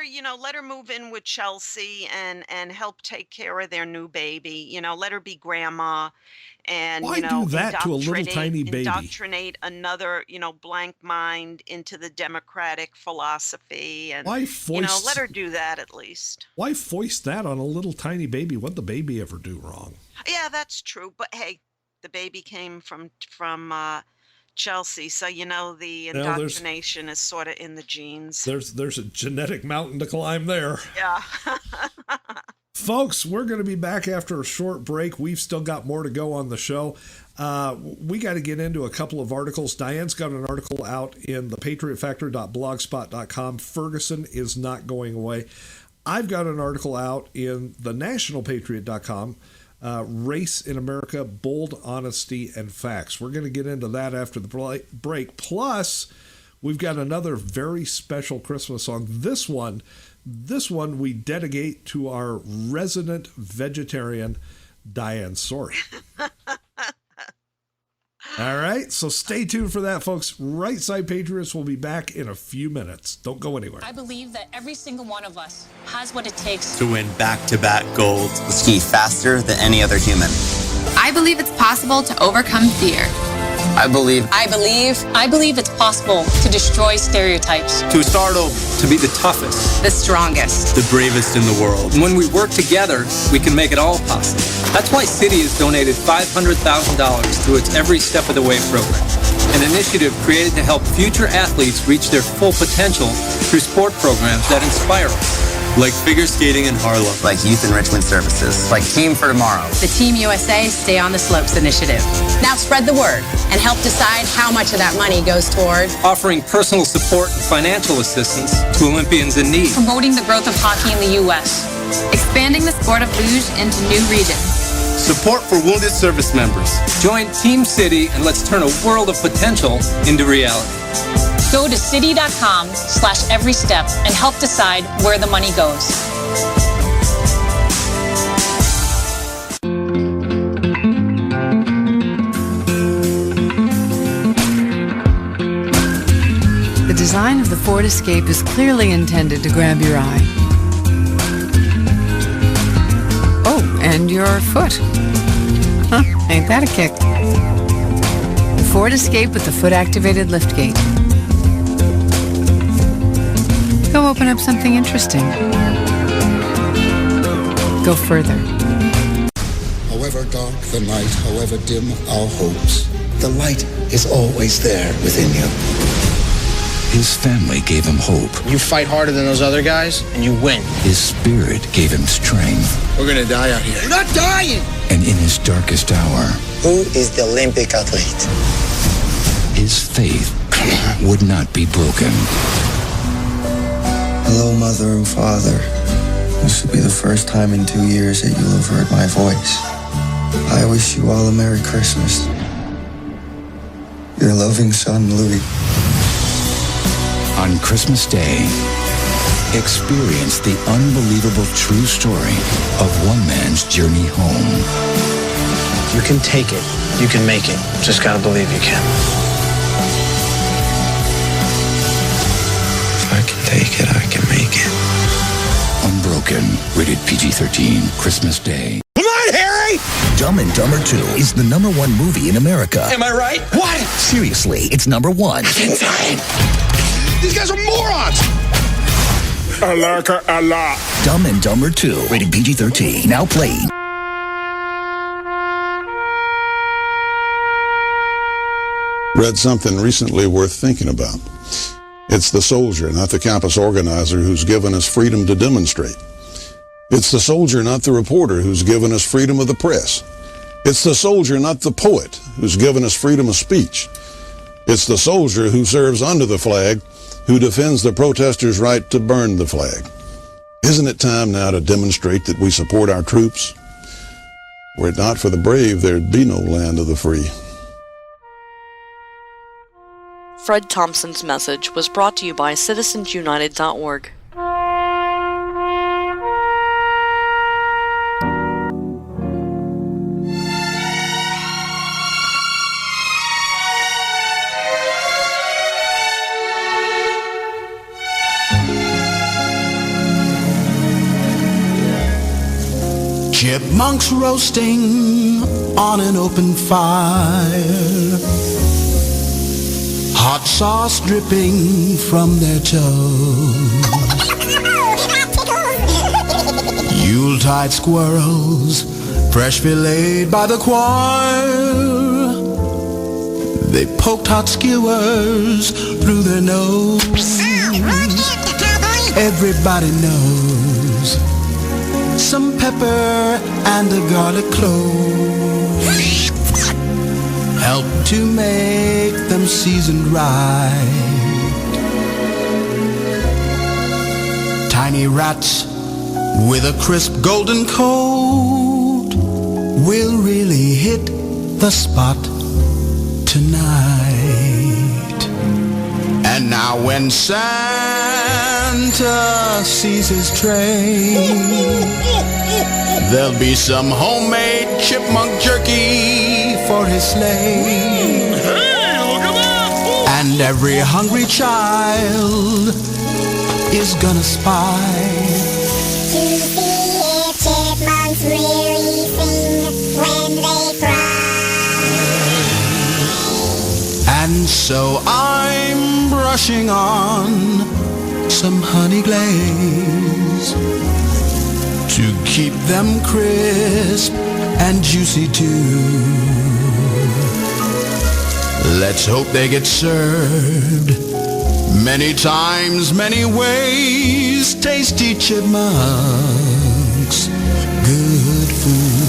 her move in with Chelsea and help take care of their new baby. Let her be grandma. And why do that to a little tiny baby? Indoctrinate another, blank mind into the democratic philosophy, and why foist, let her do that at least. Why foist that on a little tiny baby? What'd the baby ever do wrong? Yeah, that's true. But hey, the baby came from Chelsea, so the indoctrination is sort of in the genes. There's a genetic mountain to climb there. Yeah. Folks, we're going to be back after a short break. We've still got more to go on the show. We got to get into a couple of articles. Diane's got an article out in thepatriotfactor.blogspot.com. Ferguson is not going away. I've got an article out in thenationalpatriot.com. Race in America, Bold Honesty and Facts. We're going to get into that after the break. Plus, we've got another very special Christmas song. This one we dedicate to our resident vegetarian, Diane Sorry. All right, so stay tuned for that, folks. Right Side Patriots will be back in a few minutes. Don't go anywhere. I believe that every single one of us has what it takes to win back-to-back gold. Ski faster than any other human. I believe it's possible to overcome fear. I believe it's possible to destroy stereotypes. To start over, to be the toughest, the strongest, the bravest in the world. And when we work together, we can make it all possible. That's why Citi has donated $500,000 through its Every Step of the Way program. an initiative created to help future athletes reach their full potential through sport programs that inspire us. Like figure skating in Harlem. Like youth enrichment services. Like Team for Tomorrow. The Team USA Stay on the Slopes initiative. Now spread the word and help decide how much of that money goes toward Offering personal support and financial assistance to Olympians in need. Promoting the growth of hockey in the U.S. expanding the sport of luge into new regions. Support for wounded service members. Join Team City and let's turn a world of potential into reality. Go to city.com/everystep and help decide where the money goes. The design of the Ford Escape is clearly intended to grab your eye. Oh, and your foot. Huh, ain't that a kick? The Ford Escape with the foot-activated liftgate. Go open up something interesting. Go further. However dark the night, however dim our hopes, the light is always there within you. His family gave him hope. You fight harder than those other guys, and you win. His spirit gave him strength. We're gonna die out here. We're not dying! And in his darkest hour, Who is the Olympic athlete? his faith would not be broken. Hello, Mother and Father. This will be the first time in 2 years that you'll have heard my voice. I wish you all a Merry Christmas. Your loving son, Louis. On Christmas Day, experience the unbelievable true story of one man's journey home. You can take it. You can make it. Just gotta believe you can. If I can take it, I can make it. Unbroken, rated PG-13, Christmas Day. Come on, Harry! Dumb and Dumber 2 is the #1 movie in America. Am I right? What? Seriously, it's #1. It's insane. These guys are morons! I like her a lot. Dumb and Dumber 2, rated PG-13, now playing. Read something recently worth thinking about. It's the soldier, not the campus organizer, who's given us freedom to demonstrate. It's the soldier, not the reporter, who's given us freedom of the press. It's the soldier, not the poet, who's given us freedom of speech. It's the soldier who serves under the flag, who defends the protesters' right to burn the flag. Isn't it time now to demonstrate that we support our troops? Were it not for the brave, there'd be no land of the free. Fred Thompson's message was brought to you by citizensunited.org. Chipmunks roasting on an open fire, hot sauce dripping from their toes. Yuletide squirrels, fresh filleted by the choir. They poked hot skewers through their nose. Everybody knows some pepper and a garlic clove help to make them seasoned right. Tiny rats with a crisp golden coat will really hit the spot tonight. And now when Santa sees his train, there'll be some homemade chipmunk jerky for his sleigh. Hey, look at that! And every hungry child is gonna spy To see if chipmunks really sing when they cry. And so I'm brushing on some honey glaze to keep them crisp and juicy too. Let's hope they get served many times, many ways. Tasty chipmunks, good food.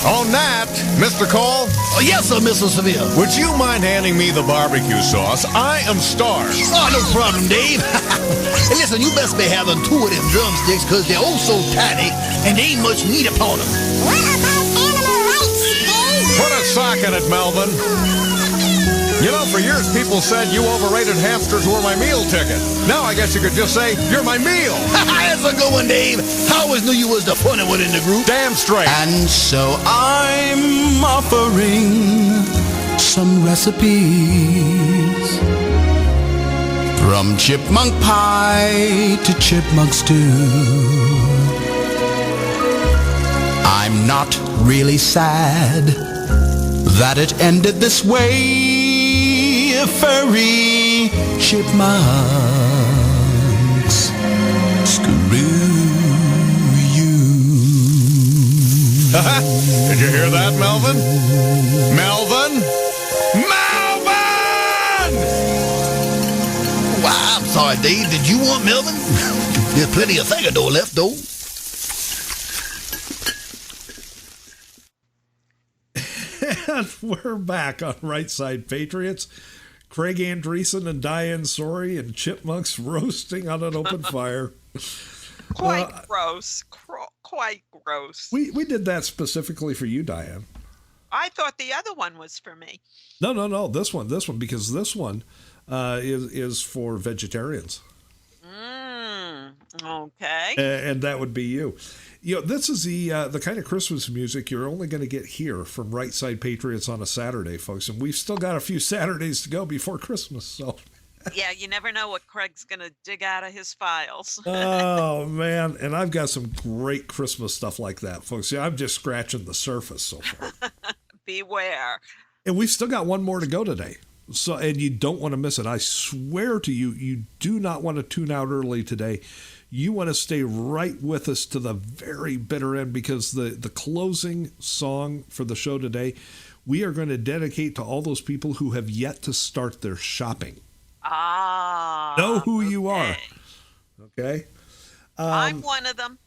On that, Mr. Cole? Oh, yes, sir, Mr. Seville. Would you mind handing me the barbecue sauce? I am starved. Oh, no problem, Dave. And listen, you best be having 2 of them drumsticks because they're oh so tiny and there ain't much meat upon them. What about animal rights, Dave? Put a sock in it, Melvin. You know, for years people said you overrated hamsters were my meal ticket. Now I guess you could just say, you're my meal. That's a good one, Dave. I always knew you was the funny one in the group. Damn straight. And so I'm offering some recipes. From chipmunk pie to chipmunk stew. I'm not really sad that it ended this way. Furry chipmunks, screw you. Did you hear that, Melvin? Melvin? Melvin! Wow, I'm sorry, Dave. Did you want Melvin? There's plenty of Thegador left, though. And we're back on Right Side Patriots. Craig Andreessen and Diane Sori and chipmunks roasting on an open fire. Quite gross. Quite gross. We did that specifically for you, Diane. I thought the other one was for me. No. This one, because this one is for vegetarians. Okay. And that would be you. You know, this is the kind of Christmas music you're only going to get here from Right Side Patriots on a Saturday, folks. And we've still got a few Saturdays to go before Christmas. So. Yeah, you never know what Craig's going to dig out of his files. Oh, man. And I've got some great Christmas stuff like that, folks. Yeah, I'm just scratching the surface so far. Beware. And we've still got one more to go today. So, and you don't want to miss it. I swear to you, you do not want to tune out early today. You want to stay right with us to the very bitter end, because the closing song for the show today, we are going to dedicate to all those people who have yet to start their shopping. Know who you are. Okay. I'm one of them.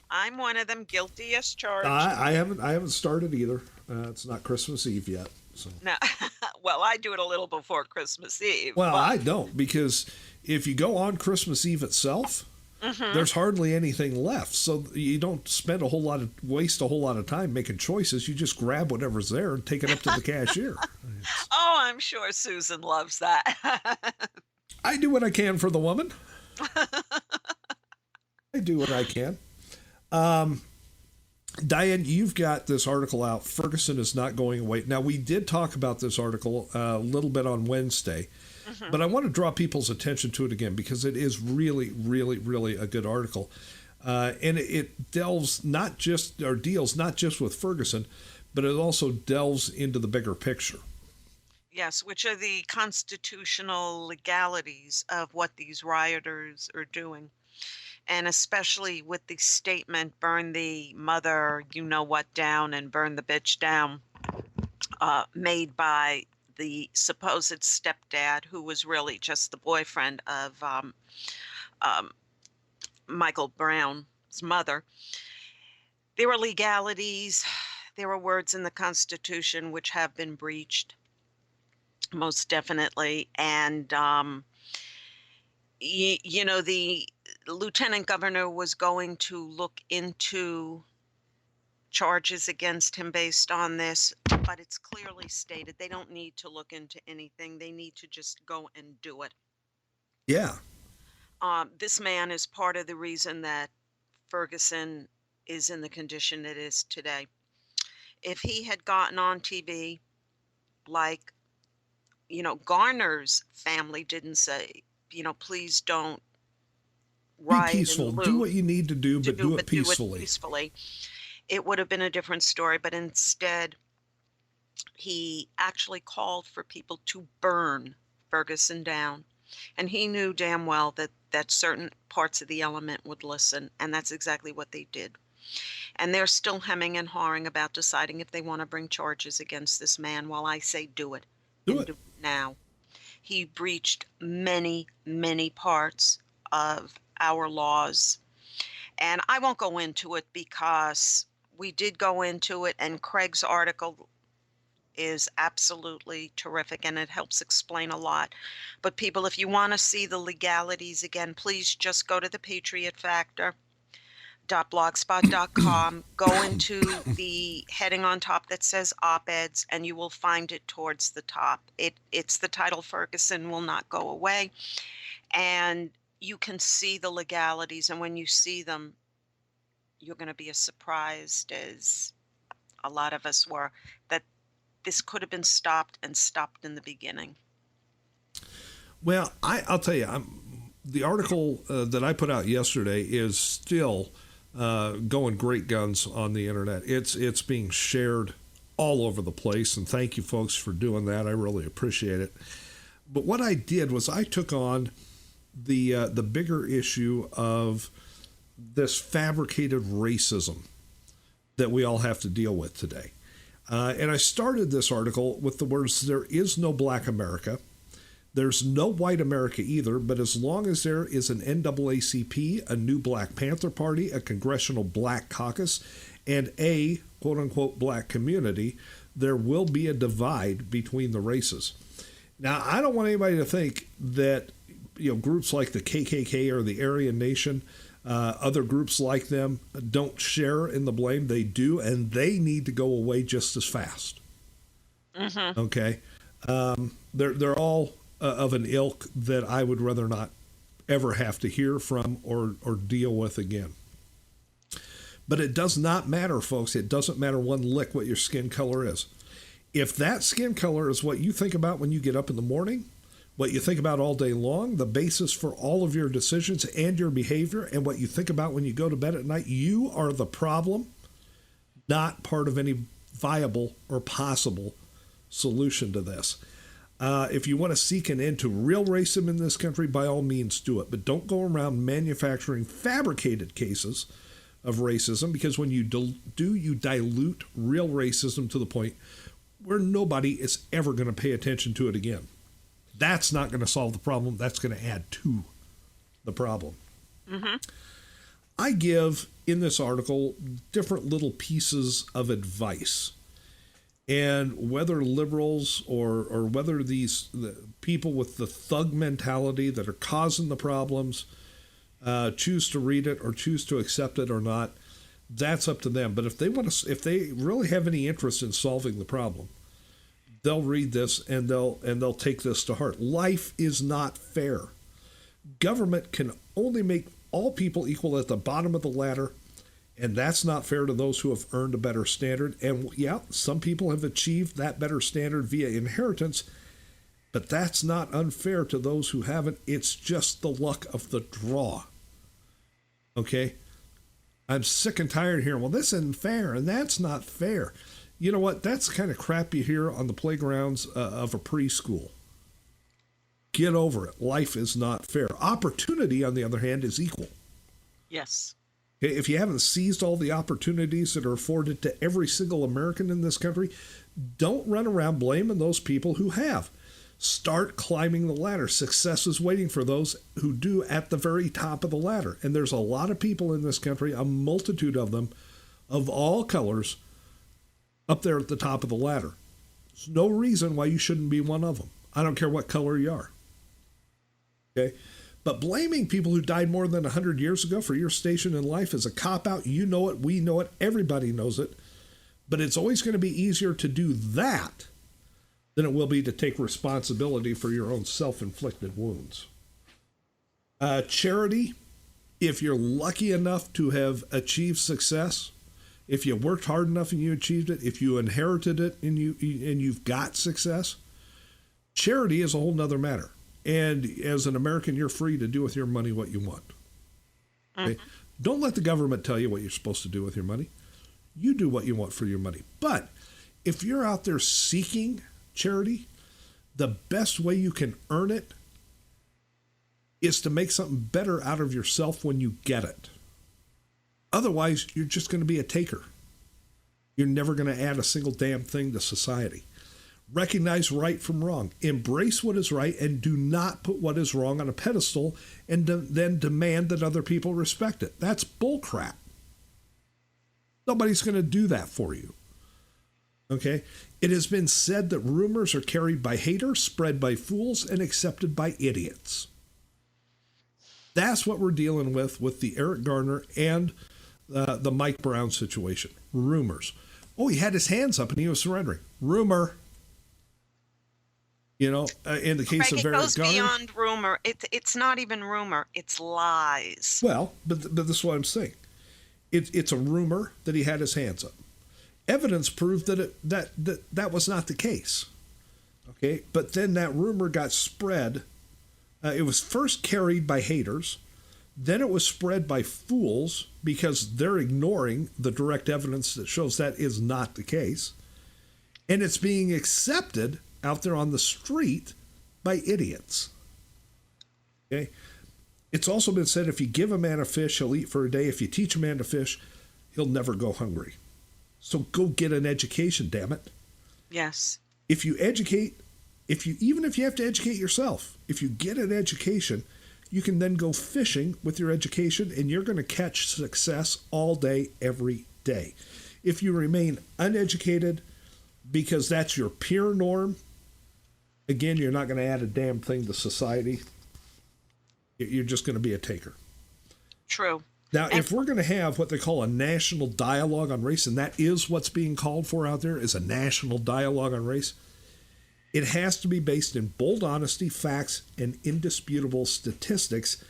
Guilty as charged. I haven't started either. It's not Christmas Eve yet. So. No. Well, I do it a little before Christmas Eve. Well, I don't, because if you go on Christmas Eve itself, there's hardly anything left. So you don't waste a whole lot of time making choices. You just grab whatever's there and take it up to the cashier. Oh, I'm sure Susan loves that. I do what I can for the woman. I do what I can. Diane, you've got this article out. Ferguson is not going away. Now, we did talk about this article a little bit on Wednesday, but I want to draw people's attention to it again because it is really, really, really a good article. And it deals not just with Ferguson, but it also delves into the bigger picture. Yes, which are the constitutional legalities of what these rioters are doing. And especially with the statement, burn the mother, you know what, down and burn the bitch down, made by the supposed stepdad, who was really just the boyfriend of Michael Brown's mother. There were legalities, there were words in the Constitution which have been breached, most definitely. And, you know, the lieutenant governor was going to look into charges against him based on this, but it's clearly stated they don't need to look into anything. They need to just go and do it. Yeah. This man is part of the reason that Ferguson is in the condition it is today. If he had gotten on TV, like, you know, Garner's family didn't say, you know, please don't riot. Be peaceful. Do what you need to do, but do it peacefully. It would have been a different story, but instead, he actually called for people to burn Ferguson down. And he knew damn well that certain parts of the element would listen, and that's exactly what they did. And they're still hemming and hawing about deciding if they want to bring charges against this man while I say do it. Do and it. do it now. He breached many, many parts of our laws. And I won't go into it because we did go into it, and Craig's article is absolutely terrific and it helps explain a lot. But people, if you want to see the legalities again, please just go to the Patriot Factor .blogspot.com, go into the heading on top that says op-eds, and you will find it towards the top. It's the title Ferguson will not go away, and you can see the legalities, and when you see them, you're going to be as surprised as a lot of us were that this could have been stopped and stopped in the beginning. Well, I'll tell you, the article that I put out yesterday is still going great guns on the internet. It's being shared all over the place, and thank you folks for doing that. I really appreciate it. But what I did was I took on the bigger issue of this fabricated racism that we all have to deal with today. And I started this article with the words, there is no black America. There's no white America either, but as long as there is an NAACP, a new Black Panther Party, a Congressional Black Caucus, and a quote-unquote black community, there will be a divide between the races. Now, I don't want anybody to think that groups like the KKK or the Aryan Nation, other groups like them, don't share in the blame. They do, and they need to go away just as fast. Mm-hmm. Okay? They're all of an ilk that I would rather not ever have to hear from or deal with again. But it does not matter, folks. It doesn't matter one lick what your skin color is. If that skin color is what you think about when you get up in the morning, what you think about all day long, the basis for all of your decisions and your behavior, and what you think about when you go to bed at night, you are the problem, not part of any viable or possible solution to this. If you want to seek an end to real racism in this country, by all means do it. But don't go around manufacturing fabricated cases of racism, because when you do, you dilute real racism to the point where nobody is ever going to pay attention to it again. That's not going to solve the problem. That's going to add to the problem. Mm-hmm. I give in this article different little pieces of advice. And whether liberals or whether the people with the thug mentality that are causing the problems choose to read it or choose to accept it or not, that's up to them. But if they really have any interest in solving the problem, they'll read this and they'll take this to heart. Life is not fair. Government can only make all people equal at the bottom of the ladder. And that's not fair to those who have earned a better standard. And yeah, some people have achieved that better standard via inheritance, but that's not unfair to those who haven't. It's just the luck of the draw. Okay? I'm sick and tired of hearing, well, this isn't fair, and that's not fair. You know what? That's the kind of crap you hear on the playgrounds of a preschool. Get over it. Life is not fair. Opportunity, on the other hand, is equal. Yes. If you haven't seized all the opportunities that are afforded to every single American in this country, don't run around blaming those people who have. Start climbing the ladder. Success is waiting for those who do at the very top of the ladder. And there's a lot of people in this country, a multitude of them, of all colors, up there at the top of the ladder. There's no reason why you shouldn't be one of them. I don't care what color you are. Okay? But blaming people who died more than 100 years ago for your station in life is a cop-out. You know it. We know it. Everybody knows it. But it's always going to be easier to do that than it will be to take responsibility for your own self-inflicted wounds. Charity, if you're lucky enough to have achieved success, if you worked hard enough and you achieved it, if you inherited it and you've got success, charity is a whole nother matter. And as an American, you're free to do with your money what you want. Okay? Mm-hmm. Don't let the government tell you what you're supposed to do with your money. You do what you want for your money. But if you're out there seeking charity, the best way you can earn it is to make something better out of yourself when you get it. Otherwise, you're just going to be a taker. You're never going to add a single damn thing to society. Recognize right from wrong. Embrace what is right and do not put what is wrong on a pedestal and then demand that other people respect it. That's bullcrap. Nobody's going to do that for you. Okay? It has been said that rumors are carried by haters, spread by fools, and accepted by idiots. That's what we're dealing with the Eric Garner and the Mike Brown situation. Rumors. Oh, he had his hands up and he was surrendering. Rumor. You know, in the case of Eric Garner. It goes beyond rumor. It's not even rumor. It's lies. Well, but this is what I'm saying. It's a rumor that he had his hands up. Evidence proved that was not the case. Okay, but then that rumor got spread. It was first carried by haters, then it was spread by fools because they're ignoring the direct evidence that shows that is not the case, and it's being accepted out there on the street by idiots. Okay, it's also been said if you give a man a fish, he'll eat for a day. If you teach a man to fish, he'll never go hungry. So go get an education, damn it. Yes. If you educate, even if you have to educate yourself, if you get an education, you can then go fishing with your education and you're going to catch success all day, every day. If you remain uneducated because that's your peer norm, again, you're not going to add a damn thing to society. You're just going to be a taker. True. Now, if we're going to have what they call a national dialogue on race, and that is what's being called for out there, is a national dialogue on race, it has to be based in bold honesty, facts, and indisputable statistics,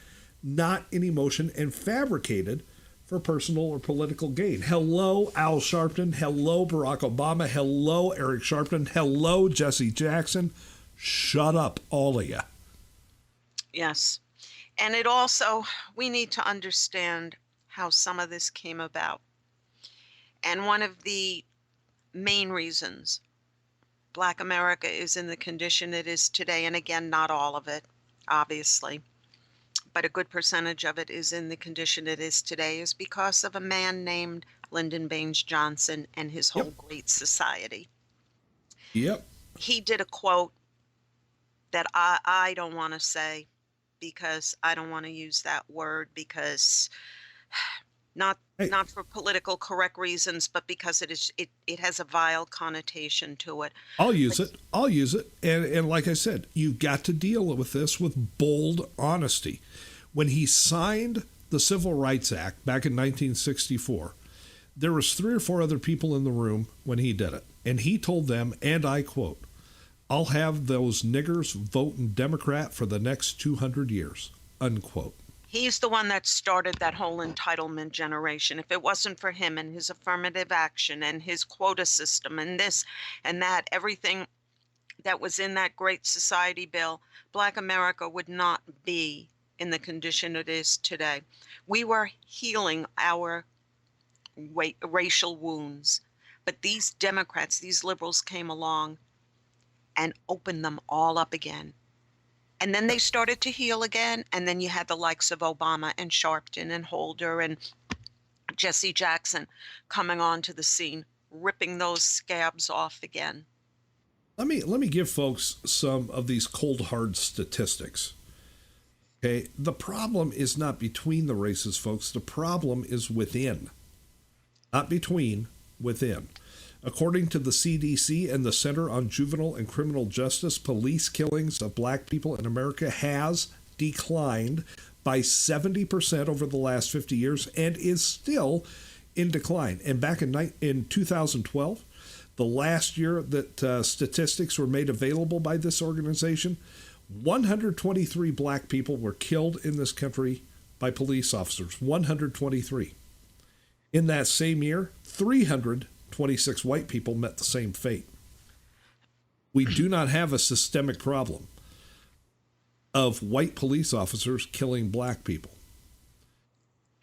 not in emotion and fabricated for personal or political gain. Hello, Al Sharpton. Hello, Barack Obama. Hello, Eric Sharpton. Hello, Jesse Jackson. Shut up, all of you. Yes. And it also, we need to understand how some of this came about. And one of the main reasons Black America is in the condition it is today, and again, not all of it, obviously, but a good percentage of it is in the condition it is today, is because of a man named Lyndon Baines Johnson and his whole Great Society. Yep. He did a quote that I don't want to say, because I don't want to use that word, because not for political correct reasons, but because it has a vile connotation to it. I'll use it. And like I said, you've got to deal with this with bold honesty. When he signed the Civil Rights Act back in 1964, there was 3 or 4 other people in the room when he did it. And he told them, and I quote, "I'll have those niggers voting Democrat for the next 200 years," unquote. He's the one that started that whole entitlement generation. If it wasn't for him and his affirmative action and his quota system and this and that, everything that was in that Great Society bill, Black America would not be in the condition it is today. We were healing our racial wounds, but these Democrats, these liberals came along and opened them all up again. And then they started to heal again. And then you had the likes of Obama and Sharpton and Holder and Jesse Jackson coming onto the scene, ripping those scabs off again. Let me give folks some of these cold hard statistics. Okay, the problem is not between the races, folks. The problem is within. Not between, within. According to the CDC and the Center on Juvenile and Criminal Justice, police killings of Black people in America has declined by 70% over the last 50 years and is still in decline. And back in 2012, the last year that statistics were made available by this organization, 123 Black people were killed in this country by police officers. 123. In that same year, 326 white people met the same fate. We do not have a systemic problem of white police officers killing Black people.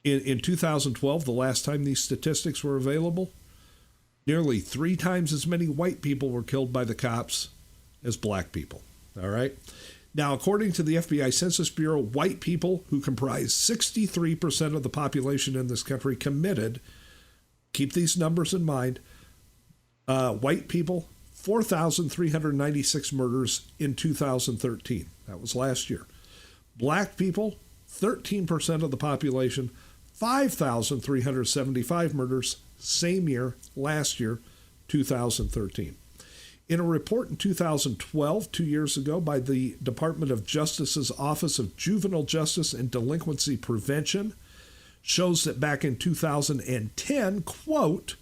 In 2012, the last time these statistics were available, nearly 3 times as many white people were killed by the cops as Black people. All right? Now, according to the FBI Census Bureau, white people, who comprise 63% of the population in this country, committed, keep these numbers in mind, white people, 4,396 murders in 2013. That was last year. Black people, 13% of the population, 5,375 murders, same year, last year, 2013. In a report in 2012, 2 years ago, by the Department of Justice's Office of Juvenile Justice and Delinquency Prevention, shows that back in 2010, quote,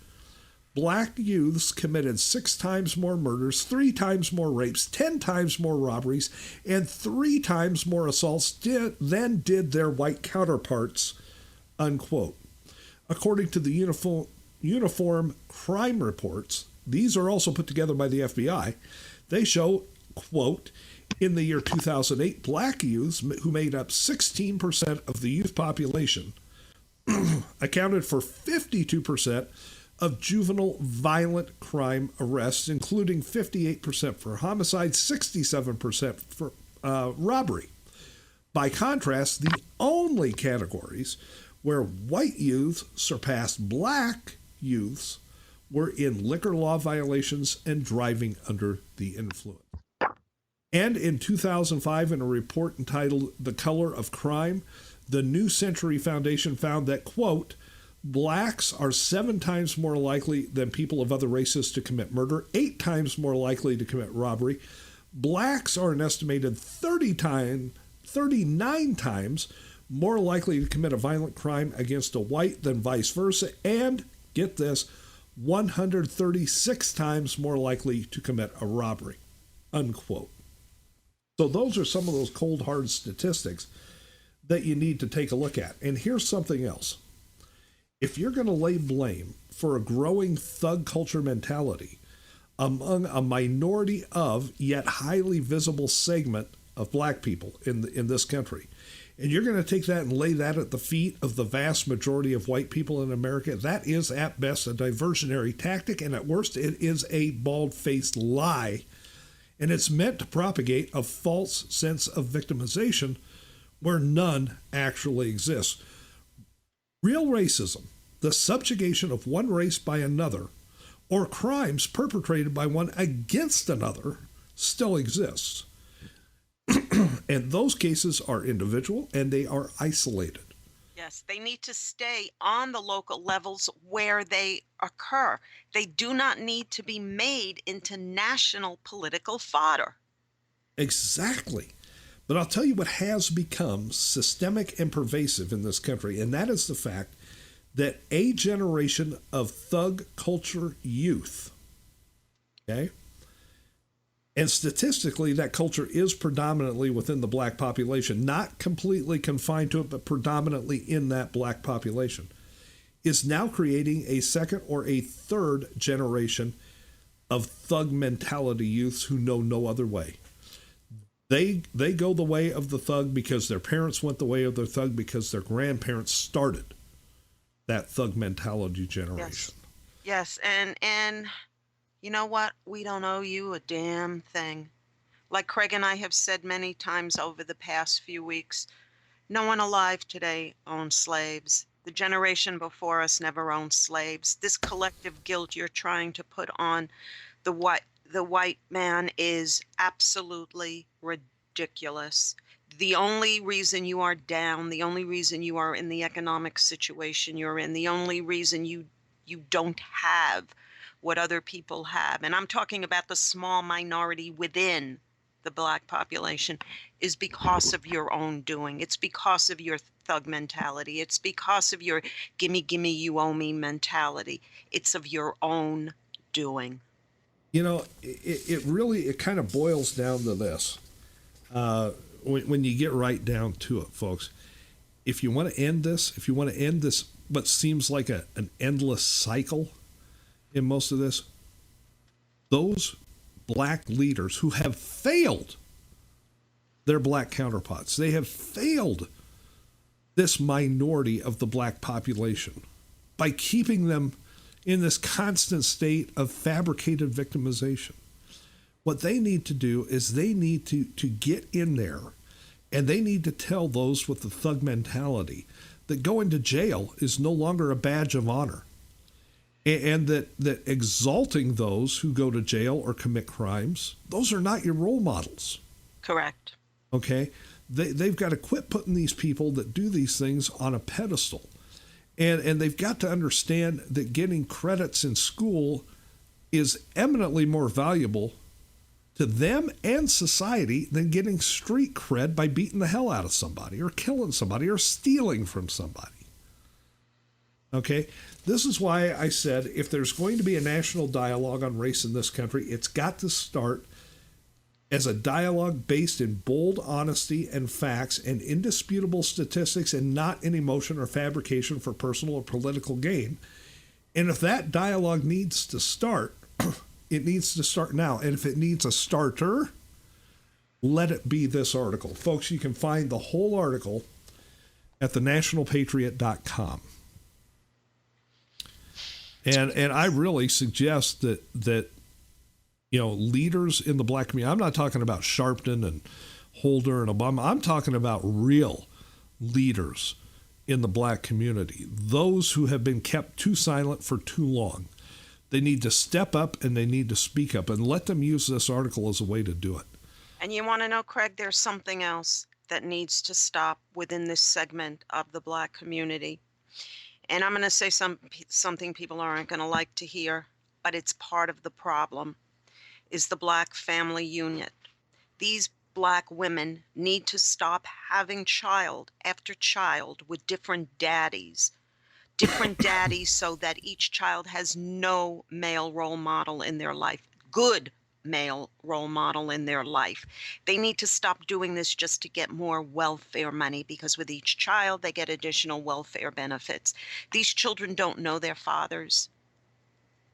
black youths committed 6 times more murders, 3 times more rapes, 10 times more robberies, and 3 times more assaults than did their white counterparts, unquote. According to the Uniform Crime Reports, these are also put together by the FBI, they show, quote, in the year 2008, black youths, who made up 16% of the youth population, accounted for 52% of juvenile violent crime arrests, including 58% for homicide, 67% for robbery. By contrast, the only categories where white youths surpassed black youths were in liquor law violations and driving under the influence. And in 2005, in a report entitled The Color of Crime, the New Century Foundation found that, quote, blacks are 7 times more likely than people of other races to commit murder, 8 times more likely to commit robbery. Blacks are an estimated 39 times more likely to commit a violent crime against a white than vice versa, and, get this, 136 times more likely to commit a robbery, unquote. So those are some of those cold, hard statistics that you need to take a look at. And here's something else. If you're going to lay blame for a growing thug culture mentality among a minority of, yet highly visible segment of black people in this country, and you're going to take that and lay that at the feet of the vast majority of white people in America, that is at best a diversionary tactic, and at worst it is a bald-faced lie. And it's meant to propagate a false sense of victimization where none actually exists. Real racism, the subjugation of one race by another, or crimes perpetrated by one against another, still exists. And those cases are individual and they are isolated. Yes, they need to stay on the local levels where they occur. They do not need to be made into national political fodder. Exactly. But I'll tell you what has become systemic and pervasive in this country, and that is the fact that a generation of thug culture youth, okay, and statistically that culture is predominantly within the black population, not completely confined to it, but predominantly in that black population, is now creating a second or a third generation of thug mentality youths who know no other way. They go the way of the thug because their parents went the way of their thug, because their grandparents started that thug mentality generation. Yes, and you know what? We don't owe you a damn thing. Like Craig and I have said many times over the past few weeks, no one alive today owns slaves. The generation before us never owned slaves. This collective guilt you're trying to put on the white man is absolutely ridiculous. The only reason you are down, the only reason you are in the economic situation you're in, the only reason you don't have what other people have, and I'm talking about the small minority within the black population, is because of your own doing. It's because of your thug mentality. It's because of your gimme, gimme, you owe me mentality. It's of your own doing. You know, it kind of boils down to this. When you get right down to it, folks, if you want to end this, what seems like an endless cycle in most of this, those black leaders who have failed their black counterparts, they have failed this minority of the black population by keeping them in this constant state of fabricated victimization. What they need to do is they need to get in there, and they need to tell those with the thug mentality that going to jail is no longer a badge of honor. and that exalting those who go to jail or commit crimes, those are not your role models. Correct. Okay? They've got to quit putting these people that do these things on a pedestal. And they've got to understand that getting credits in school is eminently more valuable to them and society than getting street cred by beating the hell out of somebody or killing somebody or stealing from somebody. Okay? This is why I said if there's going to be a national dialogue on race in this country, it's got to start as a dialogue based in bold honesty and facts and indisputable statistics and not in emotion or fabrication for personal or political gain. And if that dialogue needs to start, it needs to start now. And if it needs a starter, let it be this article. Folks, you can find the whole article at thenationalpatriot.com. And I really suggest that leaders in the black community, I'm not talking about Sharpton and Holder and Obama. I'm talking about real leaders in the black community, those who have been kept too silent for too long. They need to step up and they need to speak up, and let them use this article as a way to do it. And you want to know, Craig, there's something else that needs to stop within this segment of the black community. And I'm going to say something people aren't going to like to hear, but it's part of the problem, is the black family unit. These black women need to stop having child after child with different daddies so that each child has no male role model in their life, good male role model in their life. They need to stop doing this just to get more welfare money, because with each child they get additional welfare benefits. These children don't know their fathers.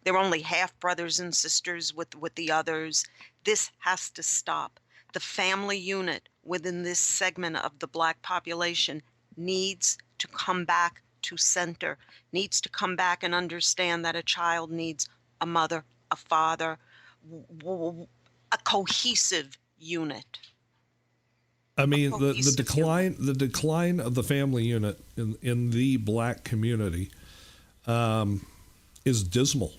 They're only half brothers and sisters with the others. This has to stop. The family unit within this segment of the black population needs to come back to center, needs to come back and understand that a child needs a mother, a father, a cohesive unit. I mean, the decline of the family unit in the black community is dismal.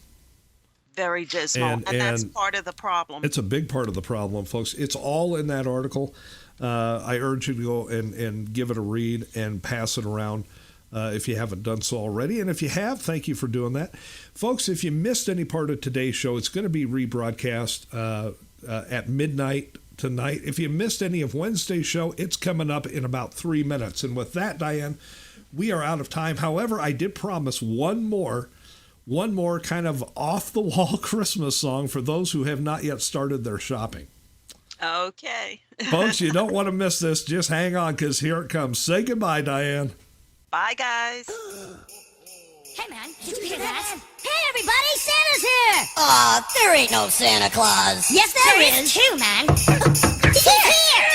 Very dismal, and that's part of the problem. It's a big part of the problem, folks. It's all in that article. I urge you to go and give it a read and pass it around if you haven't done so already. And if you have, thank you for doing that. Folks, if you missed any part of today's show, it's going to be rebroadcast at midnight tonight. If you missed any of Wednesday's show, it's coming up in about 3 minutes. And with that, Diane, we are out of time. However, I did promise one more kind of off-the-wall Christmas song for those who have not yet started their shopping. Okay. Folks, you don't want to miss this. Just hang on, because here it comes. Say goodbye, Diane. Bye, guys. Hey, man, did you hear that? Hey, everybody, Santa's here! Aw, there ain't no Santa Claus. Yes, there is. Too, man. He's here!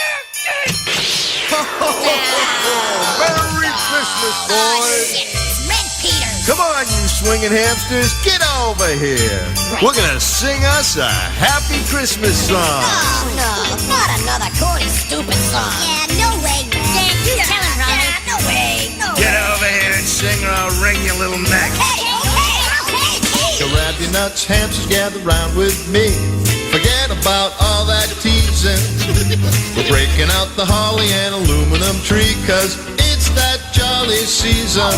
Merry Christmas, boys! Red Peter! Come on, you swinging hamsters, get over here. We're gonna sing us a happy Christmas song. Oh, no, not another corny, stupid song. Yeah, no way. Dan, you tell him, Ronnie. Yeah, no way. Get over here and sing or I'll wring your little neck. Okay. Grab your nuts, hamsters, gather round with me. Forget about all that teasing. We're breaking out the holly and aluminum tree, 'cause it's that jolly season.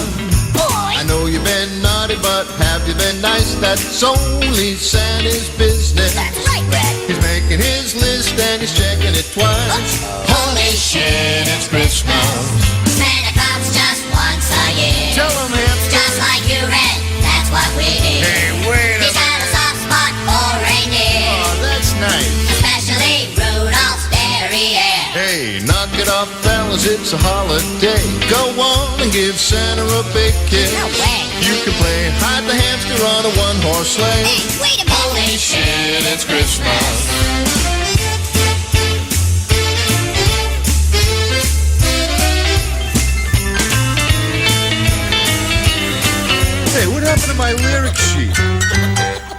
I know you've been naughty, but have you been nice? That's only Santa's business. That's right, Red. He's making his list and he's checking it twice. Holy shit, it's Christmas. Santa comes just once a year. Tell him, hamster. Just like you, Red. That's what we did. Hey, wait a He's got a soft spot for reindeer. Oh, that's nice. Especially Rudolph's derriere. Hey, knock it off, fellas, it's a holiday. Go on and give Santa a big kiss. No way. You can play hide the hamster on a one-horse sleigh. Hey, wait a minute. Holy shit, it's Christmas. Hey, what happened to my lyric sheet?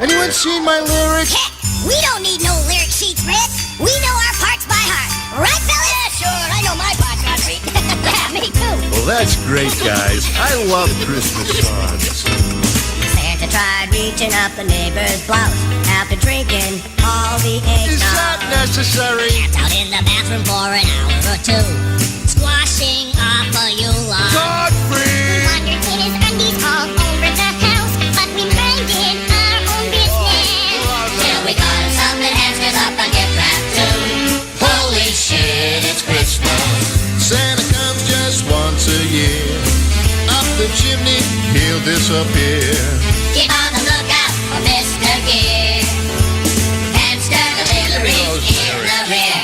Anyone seen my lyrics? Heck, we don't need no lyric sheets, Red. We know our parts by heart. Right, fellas? Yeah, sure. I know my parts, Godfrey. Yeah, me too. Well, that's great, guys. I love Christmas songs. Santa tried reaching up the neighbor's blouse after drinking all the eggnog. Is that necessary? Camped out in the bathroom for an hour or two, squashing off a Yule-log. Godfrey! Wandered in his undies all over the house, but we minded our own business. Till we got him some enhancers up on gift wrap too. Holy shit, it's Christmas. Santa comes just once a year. Up the chimney, he'll disappear. Keep on the lookout for Mr. Gear. Hamster deliveries in the rear.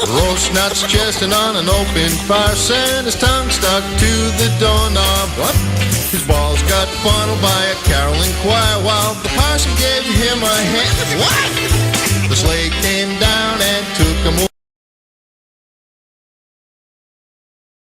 Roast nuts chesting on an open fire. Santa's tongue stuck to the doorknob. What? His balls got funneled by a caroling choir while the parson gave him a hand. What?